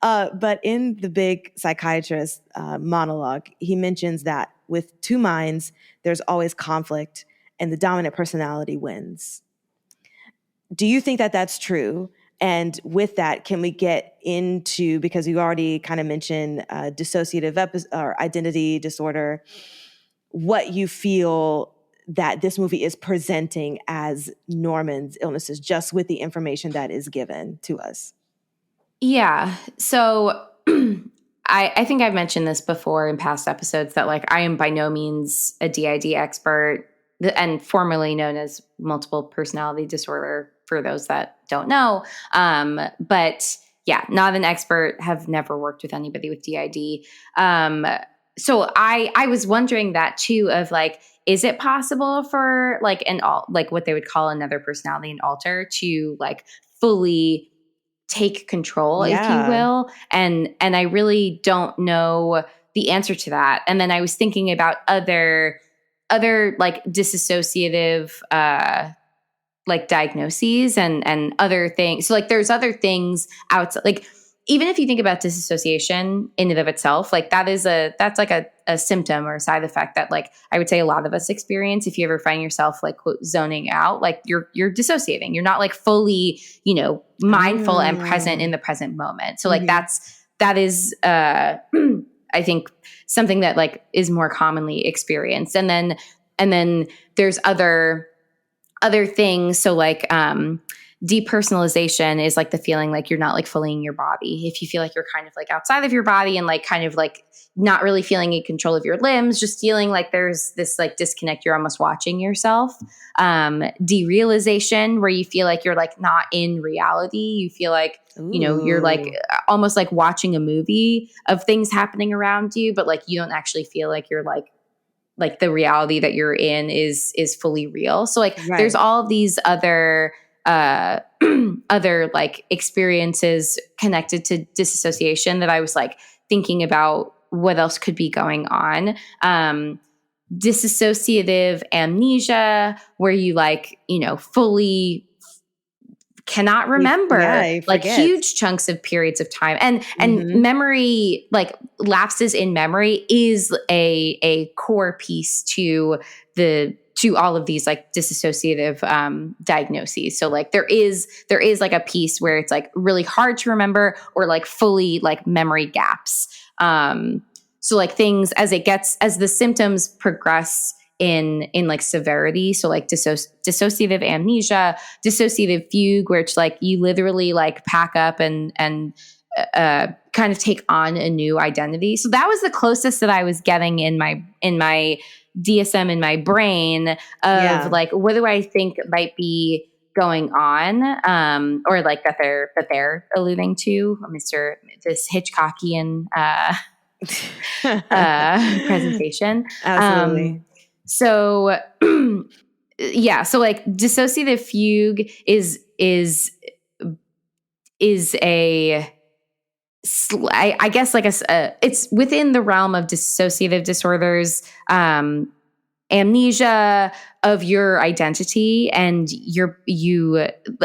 But in the big psychiatrist monologue, he mentions that with two minds, there's always conflict and the dominant personality wins. Do you think that that's true? And with that, can we get into, because you already kind of mentioned dissociative or identity disorder, what you feel that this movie is presenting as Norman's illnesses, just with the information that is given to us? Yeah. So I think I've mentioned this before in past episodes that like, I am by no means a DID expert, and formerly known as multiple personality disorder for those that don't know. But yeah, not an expert, have never worked with anybody with DID. So I was wondering that too, of like, is it possible for like like what they would call another personality, an alter, to like fully take control, if you will? And I really don't know the answer to that. And then I was thinking about other like dissociative like diagnoses and other things. So like there's other things outside, like even if you think about disassociation in and of itself, like that's like a symptom or a side effect that like I would say a lot of us experience. If you ever find yourself like quote zoning out, like you're dissociating, you're not like fully, mindful and present in the present moment. So like that is I think something that like is more commonly experienced. And then there's other things. So like depersonalization is like the feeling like you're not like fully in your body. If you feel like you're kind of like outside of your body and like kind of like not really feeling in control of your limbs, just feeling like there's this like disconnect, you're almost watching yourself. Derealization, where you feel like you're like not in reality. You feel like, you're like almost like watching a movie of things happening around you, but like you don't actually feel like you're like the reality that you're in is fully real. So like there's all of these other like experiences connected to disassociation that I was like thinking about what else could be going on. Dissociative amnesia, where you like, fully cannot remember like huge chunks of periods of time, and memory, like lapses in memory is a core piece to all of these like dissociative diagnoses. So like there is like a piece where it's like really hard to remember or like fully like memory gaps. So like things as the symptoms progress in like severity. So like dissociative amnesia, dissociative fugue, where it's like you literally like pack up and kind of take on a new identity. So that was the closest that I was getting in my DSM in my brain of like, what do I think might be going on? Or like that they're alluding to this Hitchcockian presentation. Absolutely. So yeah, so like dissociative fugue is a I guess like it's within the realm of dissociative disorders, amnesia of your identity and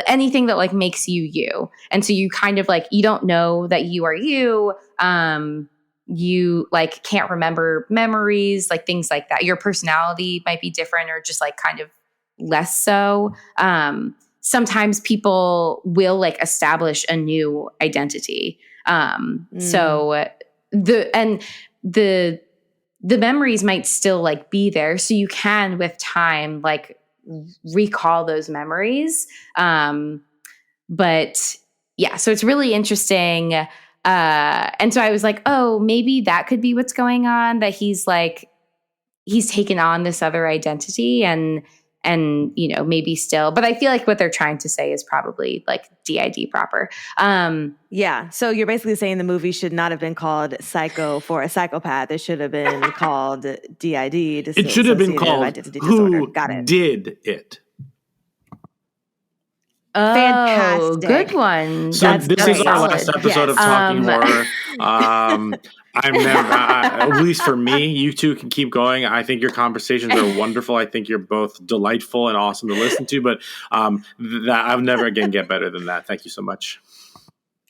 anything that like makes you. And so you kind of like, you don't know that you are you. You like can't remember memories, like things like that. Your personality might be different or just like kind of less so. Sometimes people will like establish a new identity. So the memories might still like be there. So you can with time, like recall those memories. But yeah, so it's really interesting. And so I was like, oh, maybe that could be what's going on, that he's taken on this other identity and maybe still, but I feel like what they're trying to say is probably like DID proper. Yeah. So you're basically saying the movie should not have been called Psycho for a Psychopath. It should have been called DID. It should have been called Who Did It? Oh, fantastic. Good one. So this is our last episode of Talking Horror. I'm never, at least for me, you two can keep going. I think your conversations are wonderful. I think you're both delightful and awesome to listen to, but I'll never again get better than that. Thank you so much.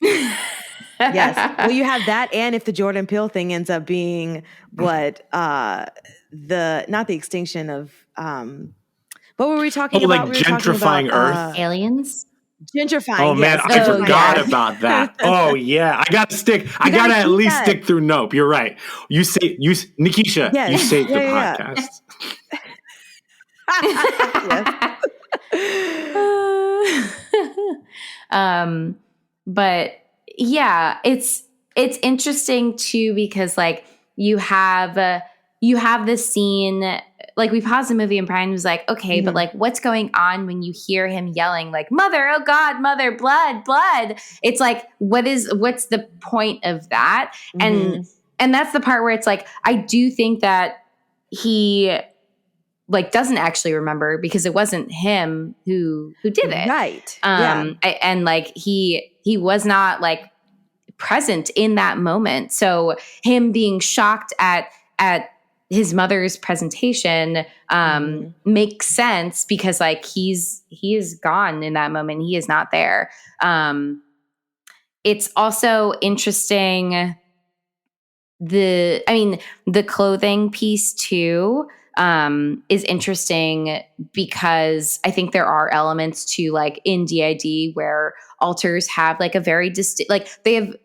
Yes. Well, you have that, and if the Jordan Peele thing ends up being what not the extinction of what were we talking about? Like gentrifying Earth, aliens. Gentrifying. Oh man, I forgot about that. Oh yeah, I gotta at least stick through Nope. You're right. Nikisha, you saved the podcast. Yes. But yeah, it's interesting too, because like you have this scene. Like we paused the movie and Brian was like, okay, but like what's going on when you hear him yelling like, mother, oh God, mother, blood, blood. It's like, what's the point of that? And that's the part where it's like, I do think that he like doesn't actually remember because it wasn't him who did it. Right. And like he was not like present in that moment. So him being shocked at his mother's presentation makes sense because like he is gone in that moment. He is not there. it's also interesting. The clothing piece too is interesting because I think there are elements to like in DID where alters have like a very distinct, like they have,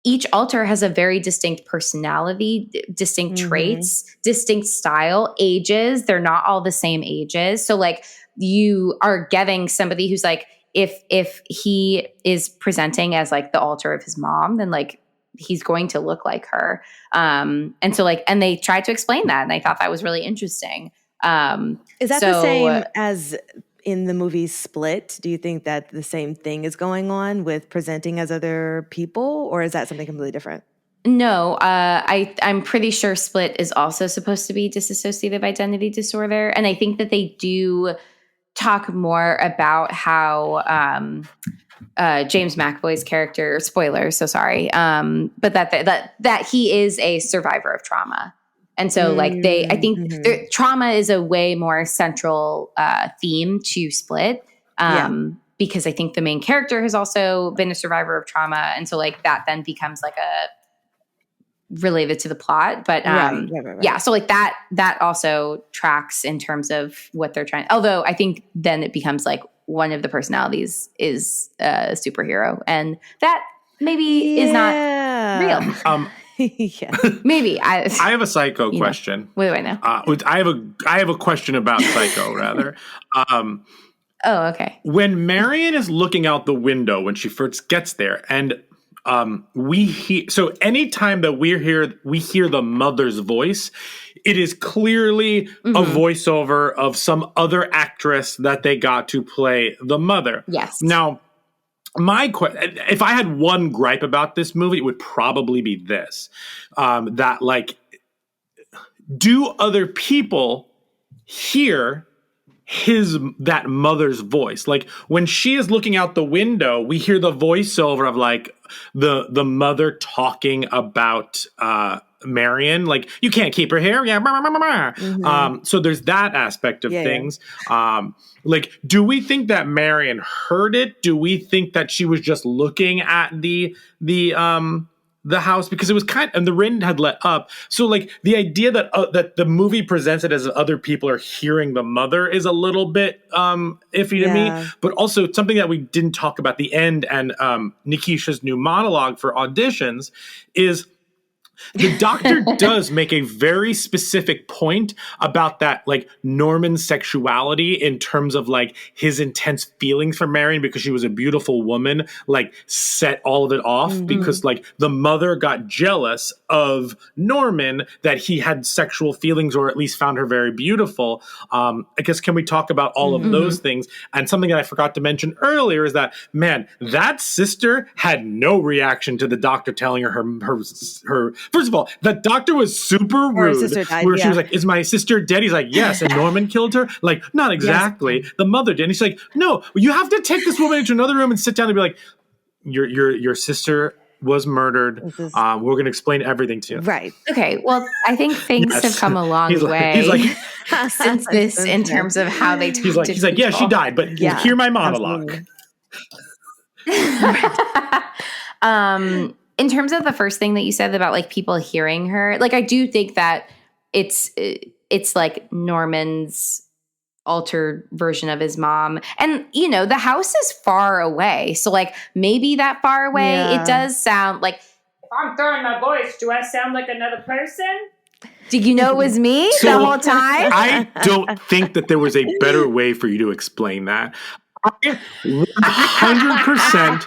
each alter has a very distinct personality, distinct traits, distinct style, ages. They're not all the same ages. So like you are getting somebody who's like, if he is presenting as like the alter of his mom, then like he's going to look like her. And so like, and they tried to explain that. And I thought that was really interesting. Is that the same as in the movie Split? Do you think that the same thing is going on with presenting as other people, or is that something completely different? No, I'm pretty sure Split is also supposed to be dissociative identity disorder. And I think that they do talk more about how James McAvoy's character, spoilers, so sorry, but that he is a survivor of trauma. And so like I think trauma is a way more central theme to Split because I think the main character has also been a survivor of trauma. And so like that then becomes like a related to the plot. But right. Yeah, so like that also tracks in terms of what they're trying. Although I think then it becomes like one of the personalities is a superhero. And that maybe is not real. Yeah. Maybe I have a Psycho question. What do I know? I have a question about Psycho rather. Oh, okay. When Marion is looking out the window when she first gets there, and we hear, so anytime that we hear the mother's voice, it is clearly a voiceover of some other actress that they got to play the mother. Yes. Now, if I had one gripe about this movie, it would probably be this: that like, do other people hear that mother's voice? Like when she is looking out the window, we hear the voiceover of like the mother talking about Marion, like, you can't keep her here. Yeah. Blah, blah, blah, blah. So there's that aspect of things. Like, do we think that Marion heard it? Do we think that she was just looking at the house, because it was and the rain had let up. So like the idea that the movie presents it as other people are hearing the mother is a little bit iffy to me. But also something that we didn't talk about the end and Nikisha's new monologue for auditions is the doctor does make a very specific point about that, like Norman's sexuality in terms of like his intense feelings for Marion because she was a beautiful woman, like set all of it off because like the mother got jealous of Norman that he had sexual feelings or at least found her very beautiful. I guess, can we talk about all of those things? And something that I forgot to mention earlier is that, man, that sister had no reaction to the doctor telling her first of all, the doctor was super rude. She was like, "Is my sister dead?" He's like, "Yes." And Norman killed her? Like, not exactly. Yes. The mother did. And he's like, "No, you have to take this woman into another room and sit down and be like, your sister was murdered. We're going to explain everything to you." Right. Okay. Well, I think things have come a long way he's like, since this in terms of how they talk to He's like, "Yeah, she died, but hear my monologue." In terms of the first thing that you said about like people hearing her, like I do think that it's like Norman's altered version of his mom. And, you know, the house is far away. So like maybe that far away, it does sound like, if I'm throwing my voice, do I sound like another person? Did you know it was me the whole time? I don't think that there was a better way for you to explain that. I 100%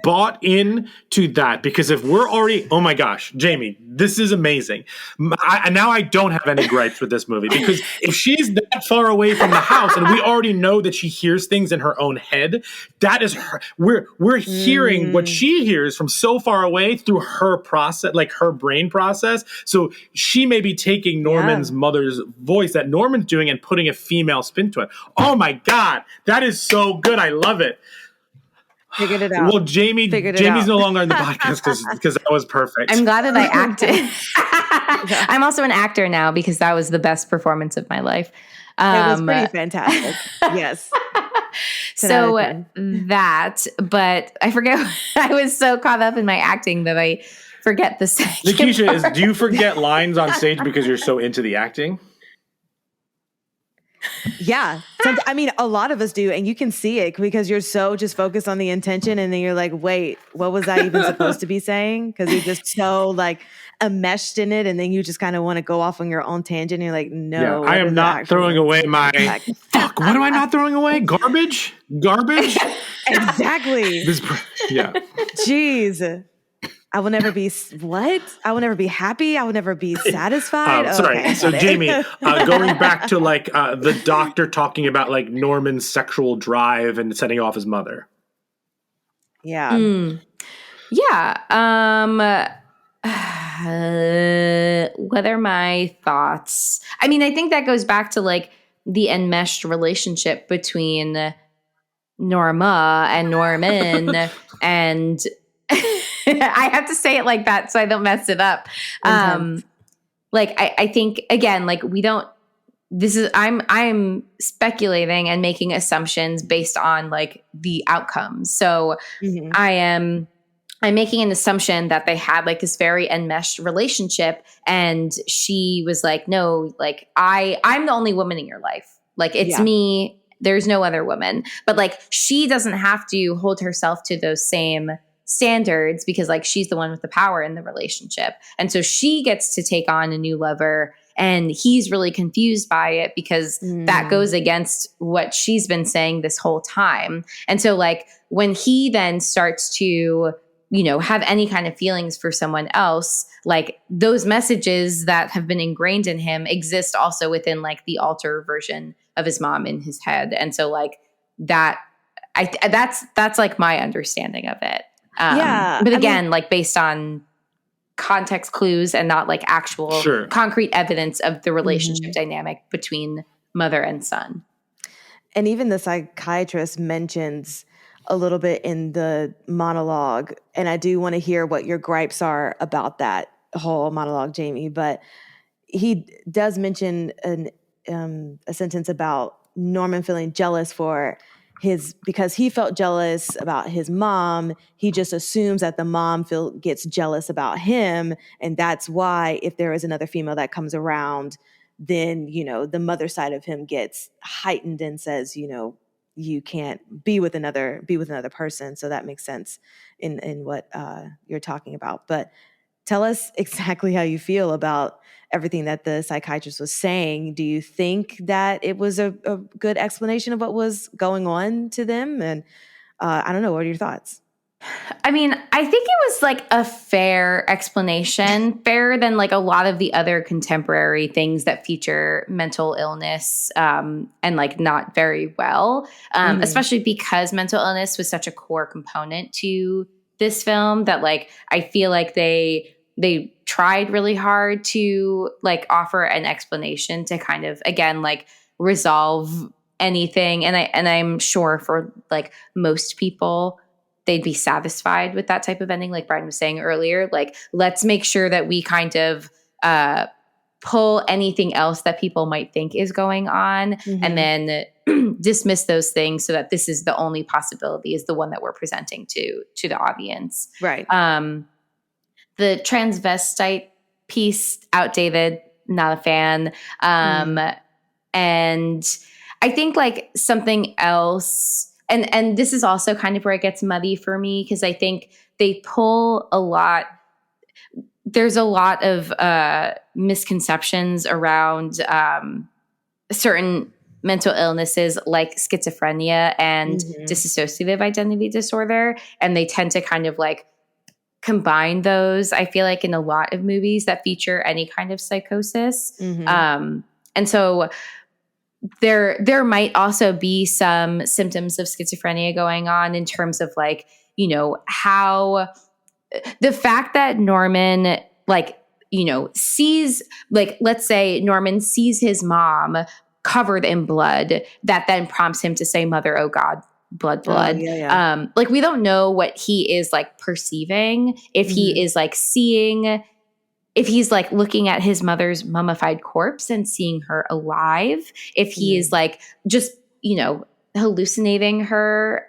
bought into that, because if we're already, oh my gosh, Jamie, this is amazing. Now I don't have any gripes with this movie, because if she's that far away from the house and we already know that she hears things in her own head, that is her. We're hearing what she hears from so far away through her process, like her brain process. So she may be taking Norman's mother's voice that Norman's doing and putting a female spin to it. Oh my God, that is so good. I love it. Figured it out. Well, Jamie's no longer on the podcast because that was perfect. I'm glad that I acted. I'm also an actor now because that was the best performance of my life. It was pretty fantastic. Yes. So that, but I forget. I was so caught up in my acting that I forget the second Nikisha, do you forget lines on stage because you're so into the acting? Yeah. I mean, a lot of us do. And you can see it because you're so just focused on the intention. And then you're like, wait, what was I even supposed to be saying? Because you're just so like enmeshed in it. And then you just kind of want to go off on your own tangent. And you're like, no. Yeah, I am not throwing away my... Fuck, what am I not throwing away? Garbage? Exactly. Yeah. Jeez. I will never be what? I will never be happy. I will never be satisfied. Sorry. Okay, so Jamie, going back to like the doctor talking about like Norman's sexual drive and setting off his mother. Yeah. Yeah. What are my thoughts? I mean, I think that goes back to like the enmeshed relationship between Norma and Norman and I have to say it like that so I don't mess it up. Like I think again, like we don't. This is I'm speculating and making assumptions based on like the outcomes. So I'm making an assumption that they had like this very enmeshed relationship, and she was like, no, like I'm the only woman in your life. Like it's me. There's no other woman. But like she doesn't have to hold herself to those same standards because like she's the one with the power in the relationship. And so she gets to take on a new lover and he's really confused by it because that goes against what she's been saying this whole time. And so like when he then starts to, you know, have any kind of feelings for someone else, like those messages that have been ingrained in him exist also within like the alter version of his mom in his head. And so like that's like my understanding of it. But again, like based on context clues and not like actual concrete evidence of the relationship dynamic between mother and son. And even the psychiatrist mentions a little bit in the monologue, and I do want to hear what your gripes are about that whole monologue, Jamie, but he does mention a sentence about Norman feeling jealous for because he felt jealous about his mom. He just assumes that the mom gets jealous about him. And that's why if there is another female that comes around, then, you know, the mother side of him gets heightened and says, you know, you can't be with another person. So that makes sense in what you're talking about. But tell us exactly how you feel about everything that the psychiatrist was saying. Do you think that it was a good explanation of what was going on to them? And I don't know, what are your thoughts? I mean, I think it was like a fair explanation, fairer than like a lot of the other contemporary things that feature mental illness and like not very well, especially because mental illness was such a core component to this film that like I feel like they tried really hard to like offer an explanation to kind of again like resolve anything, and I'm sure for like most people they'd be satisfied with that type of ending, like Brian was saying earlier. Like, let's make sure that we kind of pull anything else that people might think is going on and then dismiss those things so that this is the only possibility, is the one that we're presenting to the audience. Right. The transvestite piece, outdated, not a fan. And I think like something else, and this is also kind of where it gets muddy for me, because I think they pull a lot. There's a lot of misconceptions around certain mental illnesses like schizophrenia and dissociative identity disorder. And they tend to kind of like combine those, I feel like, in a lot of movies that feature any kind of psychosis. And so there might also be some symptoms of schizophrenia going on in terms of like, you know, how the fact that Norman, like, you know, sees, like, let's say Norman sees his mom covered in blood, that then prompts him to say, "Mother, oh God, blood." Like, we don't know what he is like perceiving, if he is like seeing, if he's like looking at his mother's mummified corpse and seeing her alive, if he is like just, you know, hallucinating her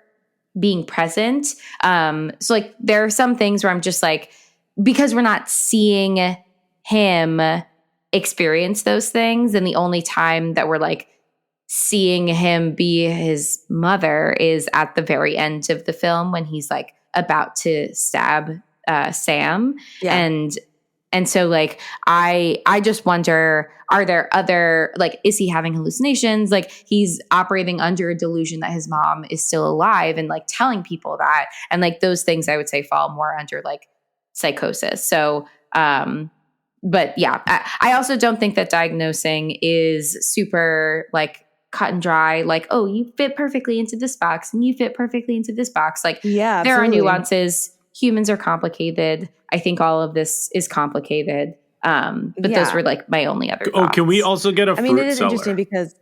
being present. So like there are some things where I'm just like, because we're not seeing him experience those things, and the only time that we're like seeing him be his mother is at the very end of the film when he's like about to stab Sam. Yeah. And so like I just wonder, are there other, like, is he having hallucinations? Like he's operating under a delusion that his mom is still alive and like telling people that. And like those things I would say fall more under like psychosis. So but yeah, I also don't think that diagnosing is super like cut and dry, like, oh, you fit perfectly into this box and you fit perfectly into this box. Like Yeah, there are absolutely. nuances. Humans are complicated. I think all of this is complicated. But those were like my only other thoughts. Oh, can we also get a fruit I mean, it is cellar? interesting because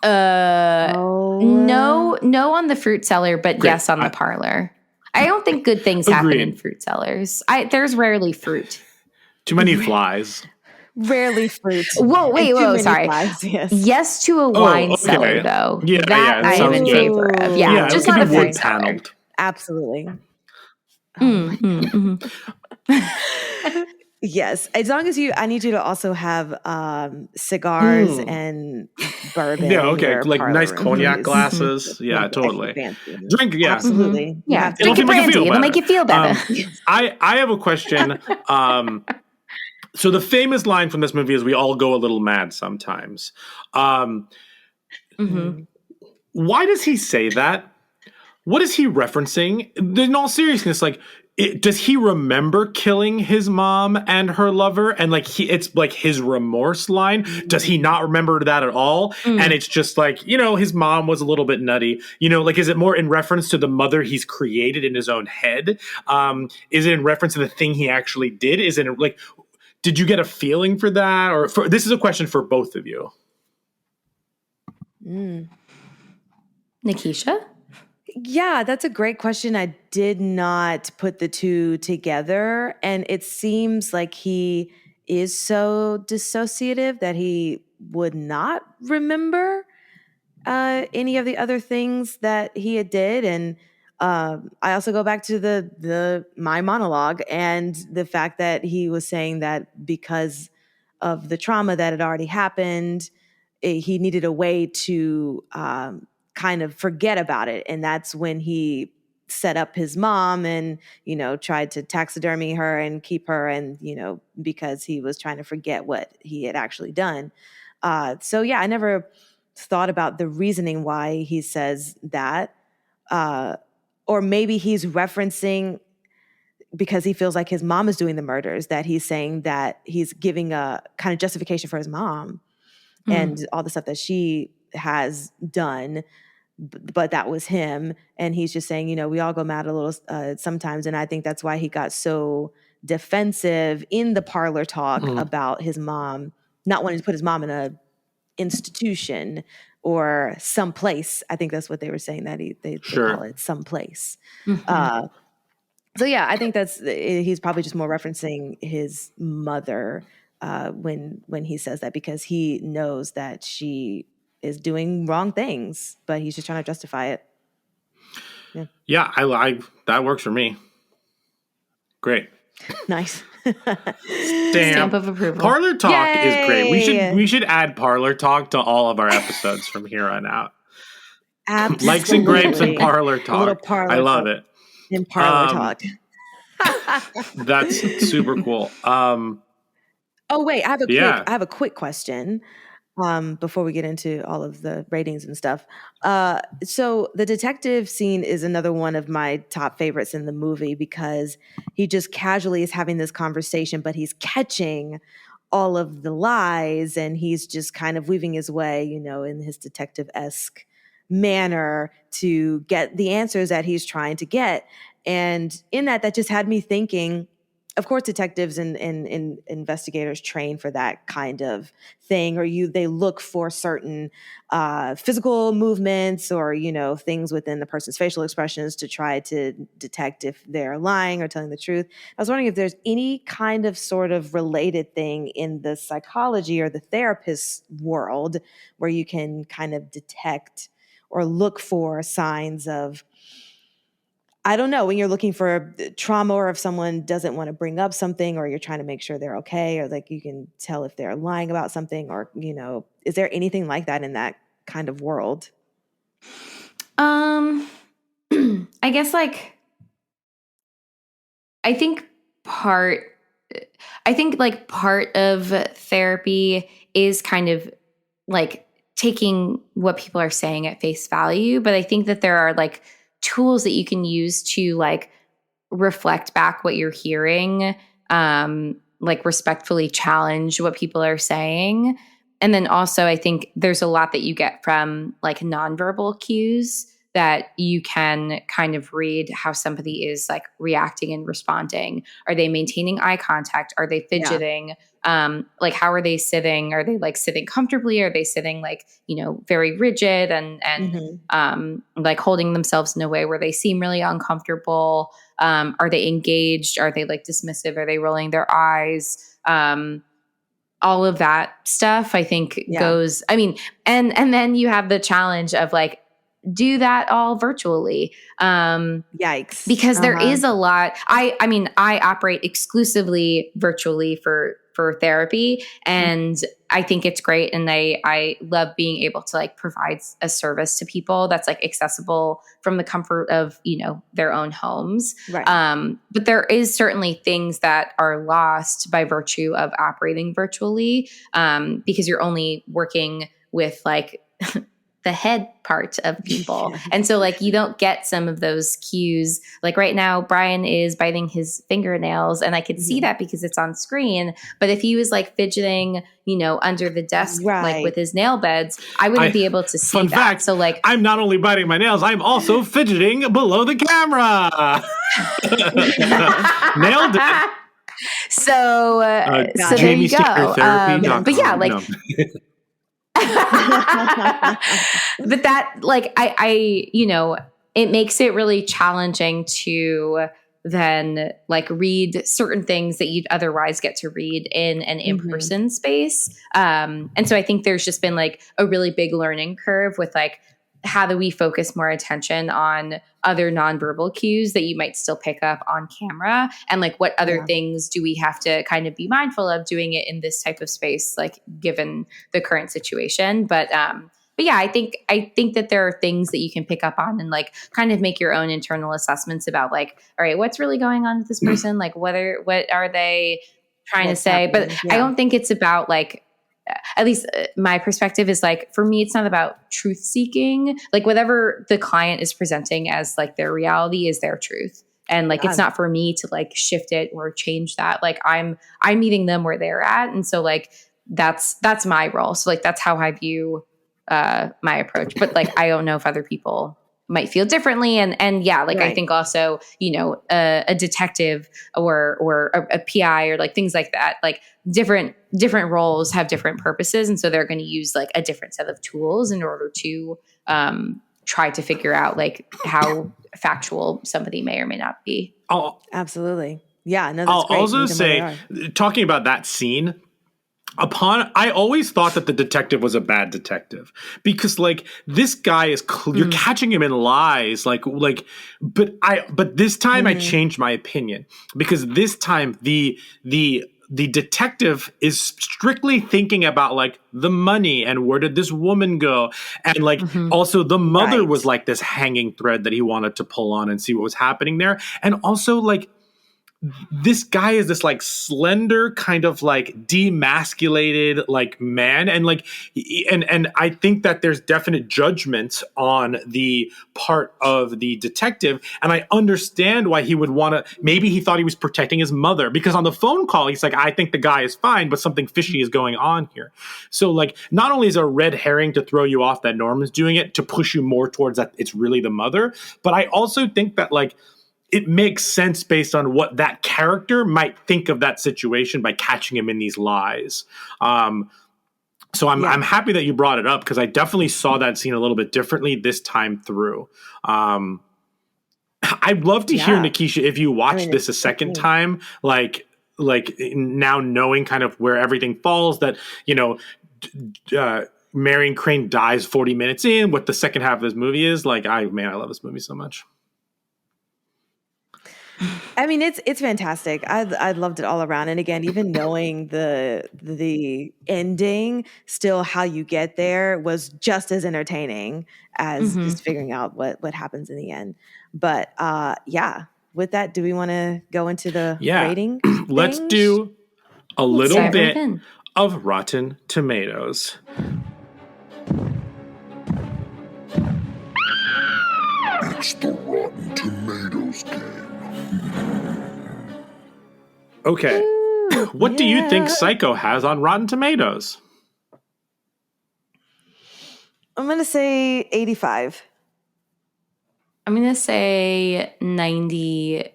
no on the fruit cellar, but Great. yes on the parlor. I don't think good things happen Agreed. in fruit cellars. There's rarely fruit. Too many flies. rarely fruit. Whoa, wait, And too whoa, many sorry. flies, yes. Yes to a wine okay. cellar, though. Yeah, that yeah, I am sounds in good. favor of. Yeah, Yeah, just it could not a be fruit wood cellar. paneled. Absolutely. Mm-hmm. Yes, as long as I need you to also have cigars and bourbon. Yeah, in okay, your like parlor nice room, cognac please. glasses. Yeah, Extra totally. fancy. Drink, yeah. Absolutely. You have to. Drink your make you brandy. feel It'll make you feel better. I have a question. So the famous line from this movie is, "We all go a little mad sometimes." Why does he say that? What is he referencing? In all seriousness, like, does he remember killing his mom and her lover? And like, it's like his remorse line. Does he not remember that at all? And it's just like, his mom was a little bit nutty. Like, is it more in reference to the mother he's created in his own head? Is it in reference to the thing he actually did? Is it like, did you get a feeling for that? Or this is a question for both of you. Nikisha? Yeah, that's a great question. I did not put the two together. And it seems like he is so dissociative that he would not remember any of the other things that he had did. And I also go back to my monologue and the fact that he was saying that because of the trauma that had already happened, he needed a way to kind of forget about it. And that's when he set up his mom and, tried to taxidermy her and keep her, and, because he was trying to forget what he had actually done. So yeah, I never thought about the reasoning why he says that. Or maybe he's referencing because he feels like his mom is doing the murders, that he's saying that he's giving a kind of justification for his mom and all the stuff that she has done. But that was him. And he's just saying, we all go mad a little sometimes. And I think that's why he got so defensive in the parlor talk about his mom, not wanting to put his mom in a institution or someplace. I think that's what they were saying, that they call it someplace. So yeah, I think he's probably just more referencing his mother when he says that, because he knows that she is doing wrong things, but he's just trying to justify it. Yeah, I that works for me. Great. Nice. Stamp of approval. Parlor Talk is great. Yay! We should add Parlor Talk to all of our episodes from here on out. Absolutely. Likes and grapes and Parlor Talk. A little parlor I love talk. it. In Parlor Talk. That's super cool. Oh wait, I have a quick question before we get into all of the ratings and stuff. So the detective scene is another one of my top favorites in the movie, because he just casually is having this conversation, but he's catching all of the lies, and he's just kind of weaving his way, in his detective-esque manner to get the answers that he's trying to get. And in that just had me thinking of course, detectives and investigators train for that kind of thing, or they look for certain physical movements or, things within the person's facial expressions to try to detect if they're lying or telling the truth. I was wondering if there's any kind of sort of related thing in the psychology or the therapist world where you can kind of detect or look for signs of, I don't know, when you're looking for trauma, or if someone doesn't want to bring up something, or you're trying to make sure they're okay, or like you can tell if they're lying about something, or, is there anything like that in that kind of world? I guess I think part of therapy is kind of like taking what people are saying at face value. But I think that there are like tools that you can use to like reflect back what you're hearing, like respectfully challenge what people are saying. And then also I think there's a lot that you get from like nonverbal cues that you can kind of read how somebody is like reacting and responding. Are they maintaining eye contact? Are they fidgeting? Like how are they sitting? Are they like sitting comfortably? Are they sitting like, very rigid and like holding themselves in a way where they seem really uncomfortable? Are they engaged? Are they like dismissive? Are they rolling their eyes? All of that stuff I think goes, and then you have the challenge of like, do that all virtually. Yikes. Because there is a lot. I operate exclusively virtually for therapy, and I think it's great. And I love being able to like provide a service to people that's like accessible from the comfort of, their own homes. Right. But there is certainly things that are lost by virtue of operating virtually, because you're only working with like the head part of people. And so like you don't get some of those cues. Like right now, Brian is biting his fingernails and I could see that because it's on screen. But if he was like fidgeting, under the desk, like with his nail beds, I wouldn't be able to see fun that. Fact, so like I'm not only biting my nails, I'm also fidgeting below the camera. Nailed it. So there you go. But yeah, like, but that like I it makes it really challenging to then like read certain things that you'd otherwise get to read in an in-person space. And so I think there's just been like a really big learning curve with like, how do we focus more attention on other nonverbal cues that you might still pick up on camera? And like, what other things do we have to kind of be mindful of doing it in this type of space, like given the current situation? But yeah, I think that there are things that you can pick up on and like kind of make your own internal assessments about like, all right, what's really going on with this person? Like what are they trying to say? But I don't think it's about like, at least my perspective is like, for me, it's not about truth seeking. Like whatever the client is presenting as like their reality is their truth. And like, it's not for me to like shift it or change that. Like I'm meeting them where they're at. And so like, that's my role. So like, that's how I view my approach. But like, I don't know if other people might feel differently. And yeah, like I think also, a detective or a PI or like things like that, like different roles have different purposes. And so they're going to use like a different set of tools in order to try to figure out like how factual somebody may or may not be. Oh, absolutely. Yeah. No, that's I'll great. also say, talking about that scene, I always thought that the detective was a bad detective because like this guy is you're catching him in lies but this time I changed my opinion because this time the detective is strictly thinking about like the money and where did this woman go and like also the mother was like this hanging thread that he wanted to pull on and see what was happening there, and also like this guy is this like slender kind of like demasculated like man, and like and I think that there's definite judgment on the part of the detective, and I understand why he would want to. Maybe he thought he was protecting his mother because on the phone call he's like, I think the guy is fine, but something fishy is going on here. So like, not only is a red herring to throw you off that Norman's doing it to push you more towards that it's really the mother, but I also think that like it makes sense based on what that character might think of that situation by catching him in these lies. So I'm happy that you brought it up, because I definitely saw that scene a little bit differently this time through. I'd love to hear, Nikisha, if you watched this a second time, like now knowing kind of where everything falls, that, Marion Crane dies 40 minutes in, what the second half of this movie is. Like, I love this movie so much. I mean, it's fantastic. I loved it all around. And again, even knowing the ending, still how you get there was just as entertaining as just figuring out what happens in the end. But with that, do we want to go into the rating? Let's do a little bit of Rotten Tomatoes. It's the Rotten Tomatoes game. Okay. What do you think Psycho has on Rotten Tomatoes? I'm going to say 85. I'm going to say 90. It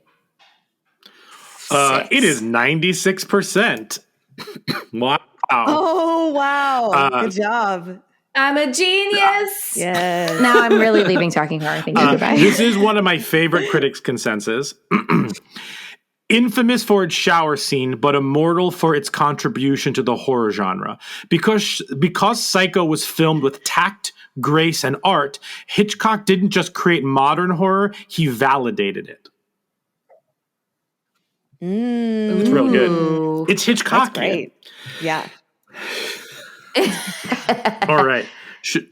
is 96%. Wow. Oh, wow. Good job. I'm a genius. Yes. Now I'm really leaving Talking Horror. Thank you. Goodbye. This is one of my favorite critics' consensus. Infamous for its shower scene, but immortal for its contribution to the horror genre. Because Psycho was filmed with tact, grace, and art, Hitchcock didn't just create modern horror, he validated it. It's real good. It's Hitchcockian. That's great. Yeah. All right. Should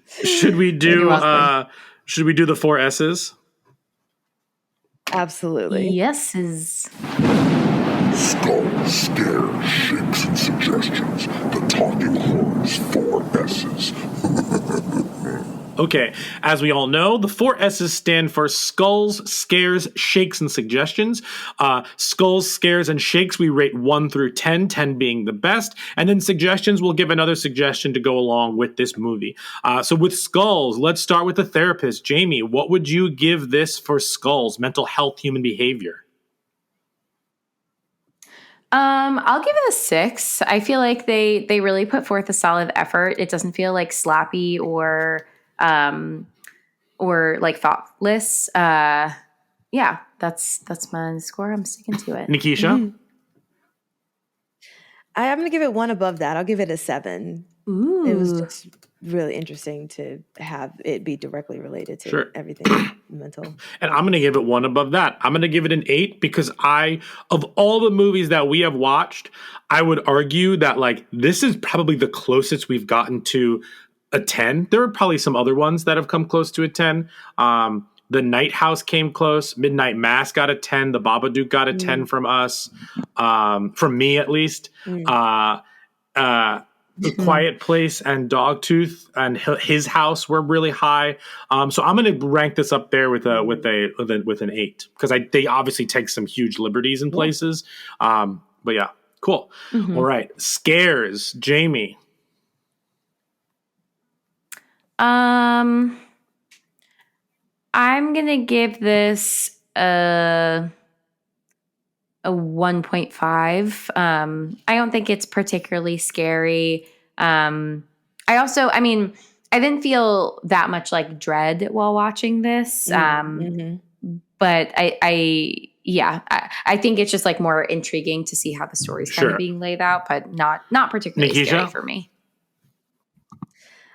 we do the 4 S's? Absolutely. Yeses. Skull, scare, shakes, and suggestions. The Talking Horror's 4 S's. Okay, as we all know, the 4 S's stand for skulls, scares, shakes, and suggestions. Skulls, scares, and shakes we rate 1 through 10, 10 being the best. And then suggestions, we'll give another suggestion to go along with this movie. So with skulls, let's start with the therapist. Jamie, what would you give this for skulls, mental health, human behavior? I'll give it a 6. I feel like they really put forth a solid effort. It doesn't feel like sloppy or like thoughtless. That's my score. I'm sticking to it. Nikisha? Mm-hmm. I'm going to give it 1 above that. I'll give it a 7. Ooh. It was just really interesting to have it be directly related to everything mental. And I'm going to give it 1 above that. I'm going to give it an 8 because of all the movies that we have watched, I would argue that like this is probably the closest we've gotten to a 10. There are probably some other ones that have come close to a 10. The Night House came close. Midnight Mass got a 10. The Babadook got a 10 from us, from me at least. The Quiet Place and Dogtooth and His House were really high. So I'm going to rank this up there with an 8 because they obviously take some huge liberties in places. But yeah, cool. Mm-hmm. All right, scares, Jamie. I'm gonna give this a 1.5. I don't think it's particularly scary. I didn't feel that much like dread while watching this. But I think it's just like more intriguing to see how the story's kind of being laid out, but not particularly scary for me.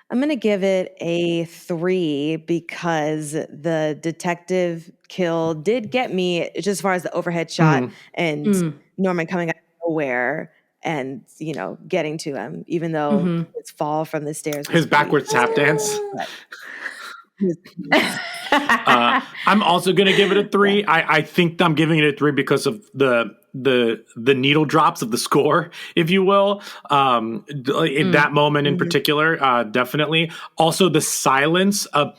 I'm going to give it a 3 because the detective kill did get me just as far as the overhead shot and Norman coming out of nowhere and, getting to him, even though his fall from the stairs. His backwards tap dance. I'm also going to give it a 3. I think I'm giving it a 3 because of the needle drops of the score, if you will, in that moment in particular, definitely. Also, the silence of.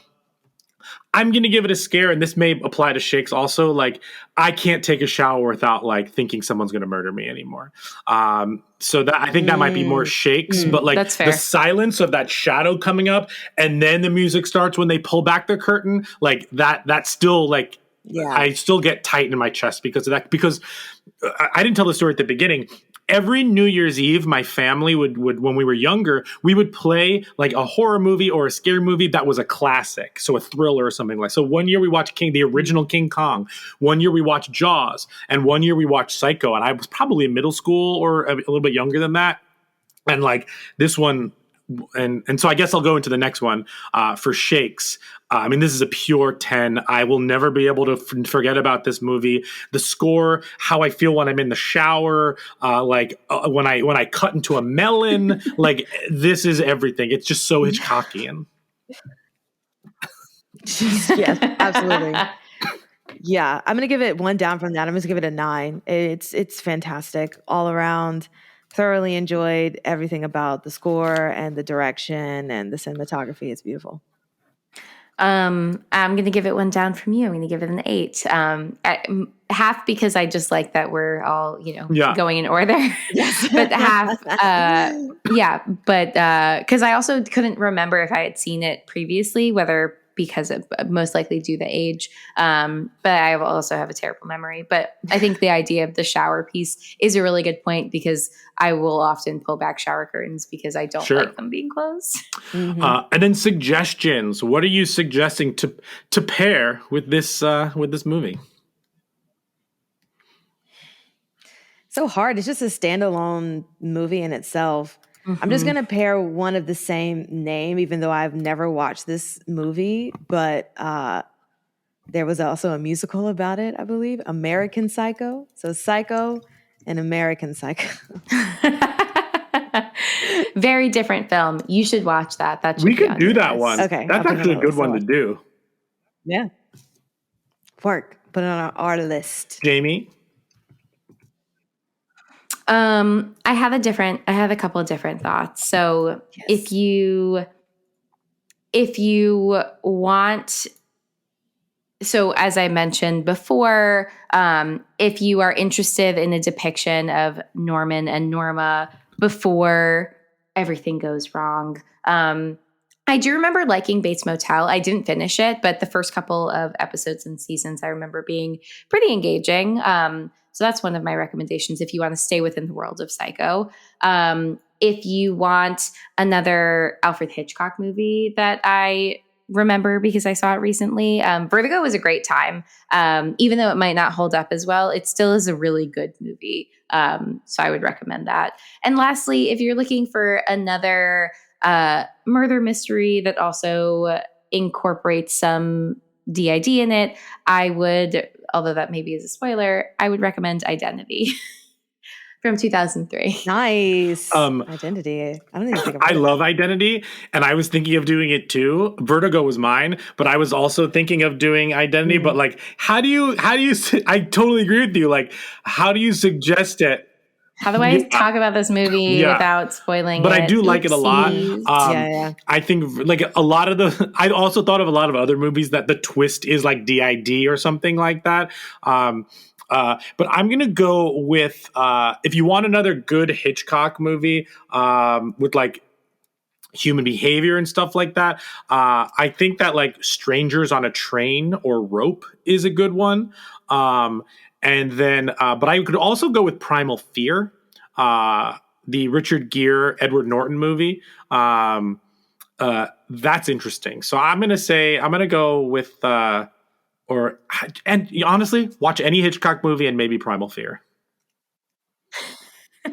I'm going to give it a scare, and this may apply to shakes also. Like, I can't take a shower without like thinking someone's going to murder me anymore. So that I think that might be more shakes, but like the silence of that shadow coming up, and then the music starts when they pull back the curtain, like that. That's still like I still get tight in my chest because of that. Because I didn't tell the story at the beginning. Every New Year's Eve, my family would when we were younger, we would play like a horror movie or a scary movie that was a classic, so a thriller or something like. So one year we watched the original King Kong. One year we watched Jaws, and one year we watched Psycho. And I was probably in middle school or a little bit younger than that. And like this one. And so I guess I'll go into the next one for Shakes. I mean, this is a pure 10. I will never be able to forget about this movie. The score, how I feel when I'm in the shower, when I cut into a melon, like this is everything. It's just so Hitchcockian. Yes, absolutely. Yeah, I'm gonna give it one down from that. I'm gonna give it a 9. It's fantastic all around. Thoroughly enjoyed everything about the score and the direction and the cinematography. It's beautiful. I'm going to give it one down from you. I'm going to give it an 8. Half because I just like that we're all, going in order. Yes. But half, because I also couldn't remember if I had seen it previously, whether because of most likely due to age. But I also have a terrible memory. But I think the idea of the shower piece is a really good point because I will often pull back shower curtains because I don't like them being closed. Mm-hmm. And then suggestions. What are you suggesting to pair with this movie? So hard. It's just a standalone movie in itself. Mm-hmm. I'm just going to pair one of the same name, even though I've never watched this movie, but there was also a musical about it, I believe, American Psycho. So Psycho and American Psycho. Very different film. You should watch that. We could do that one. Okay, that's actually a good one to do. Yeah. Work. Put it on our list. Jamie? I have a couple of different thoughts. So if you want, so as I mentioned before, if you are interested in a depiction of Norman and Norma before everything goes wrong, I do remember liking Bates Motel. I didn't finish it, but the first couple of episodes and seasons I remember being pretty engaging. So that's one of my recommendations if you want to stay within the world of Psycho. If you want another Alfred Hitchcock movie that I remember because I saw it recently, Vertigo was a great time. Even though it might not hold up as well, it still is a really good movie. So I would recommend that. And lastly, if you're looking for another murder mystery that also incorporates some DID in it, I would, although that maybe is a spoiler, I would recommend Identity from 2003. Nice. Identity. I don't even think I love Identity, and I was thinking of doing it too. Vertigo was mine, but I was also thinking of doing Identity. Mm-hmm. But like, how do you? I totally agree with you. Like, how do you suggest it? How do I talk about this movie without spoiling but it? I do like it a lot. I think like a lot of I also thought of a lot of other movies that the twist is like DID or something like that. But I'm going to go with, if you want another good Hitchcock movie with like human behavior and stuff like that, I think that like Strangers on a Train or Rope is a good one. And then, but I could also go with Primal Fear, the Richard Gere, Edward Norton movie. That's interesting. So I'm going to go with, and honestly, watch any Hitchcock movie and maybe Primal Fear.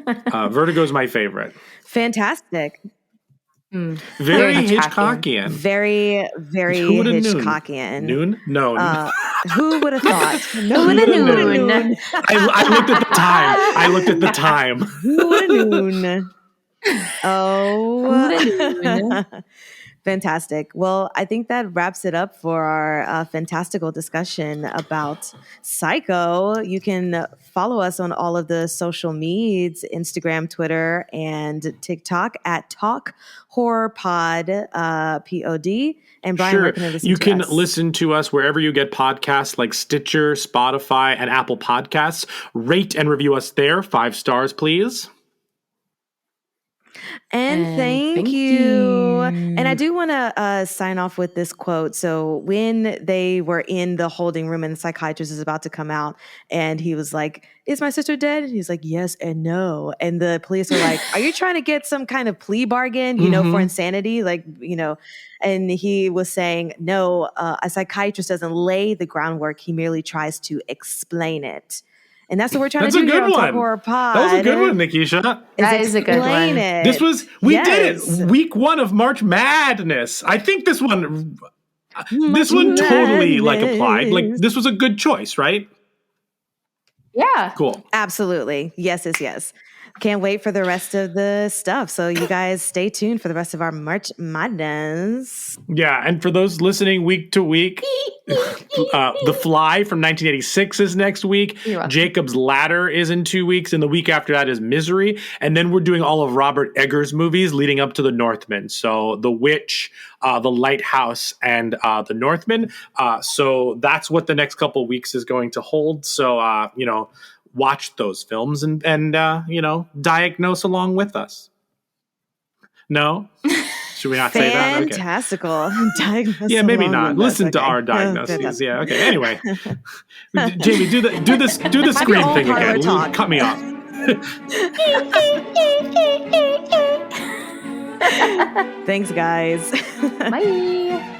Vertigo is my favorite. Fantastic. Very Hitchcockian. Very, very Hitchcockian. Noon? No. Who would have thought? No, noon. I looked at the time. Who would have known? Oh. Fantastic. Well, I think that wraps it up for our fantastical discussion about Psycho. You can follow us on all of the social medias, Instagram, Twitter, and TikTok at Talk Horror Pod, POD. And Brian, where can I listen you to can us? Listen to us wherever you get podcasts like Stitcher, Spotify, and Apple Podcasts. Rate and review us there. 5 stars, please. And thank you. And I do want to sign off with this quote. So when they were in the holding room and the psychiatrist is about to come out and he was like, is my sister dead? And he's like, yes and no. And the police are like, are you trying to get some kind of plea bargain, for insanity? Like, and he was saying, no, a psychiatrist doesn't lay the groundwork. He merely tries to explain it. And that's what we're trying to do here on Talk Horror Pod. That was a good one, Nikisha. That is a good one. We did it. Week 1 of March Madness. I think this one totally applied. Like, this was a good choice, right? Yeah. Cool. Absolutely. Yes. Can't wait for the rest of the stuff. So you guys stay tuned for the rest of our March Madness. Yeah, and for those listening week to week, The Fly from 1986 is next week. Jacob's Ladder is in 2 weeks, and the week after that is Misery. And then we're doing all of Robert Eggers' movies leading up to The Northman. So The Witch, The Lighthouse, and The Northman. So that's what the next couple weeks is going to hold. So, watch those films and diagnose along with us. No? Should we not say that? Okay. Fantastical. Yeah, maybe not. Listen to our diagnoses. Yeah. Okay. Anyway, Jamie, do the scream thing again. Talk. Cut me off. Thanks, guys. Bye.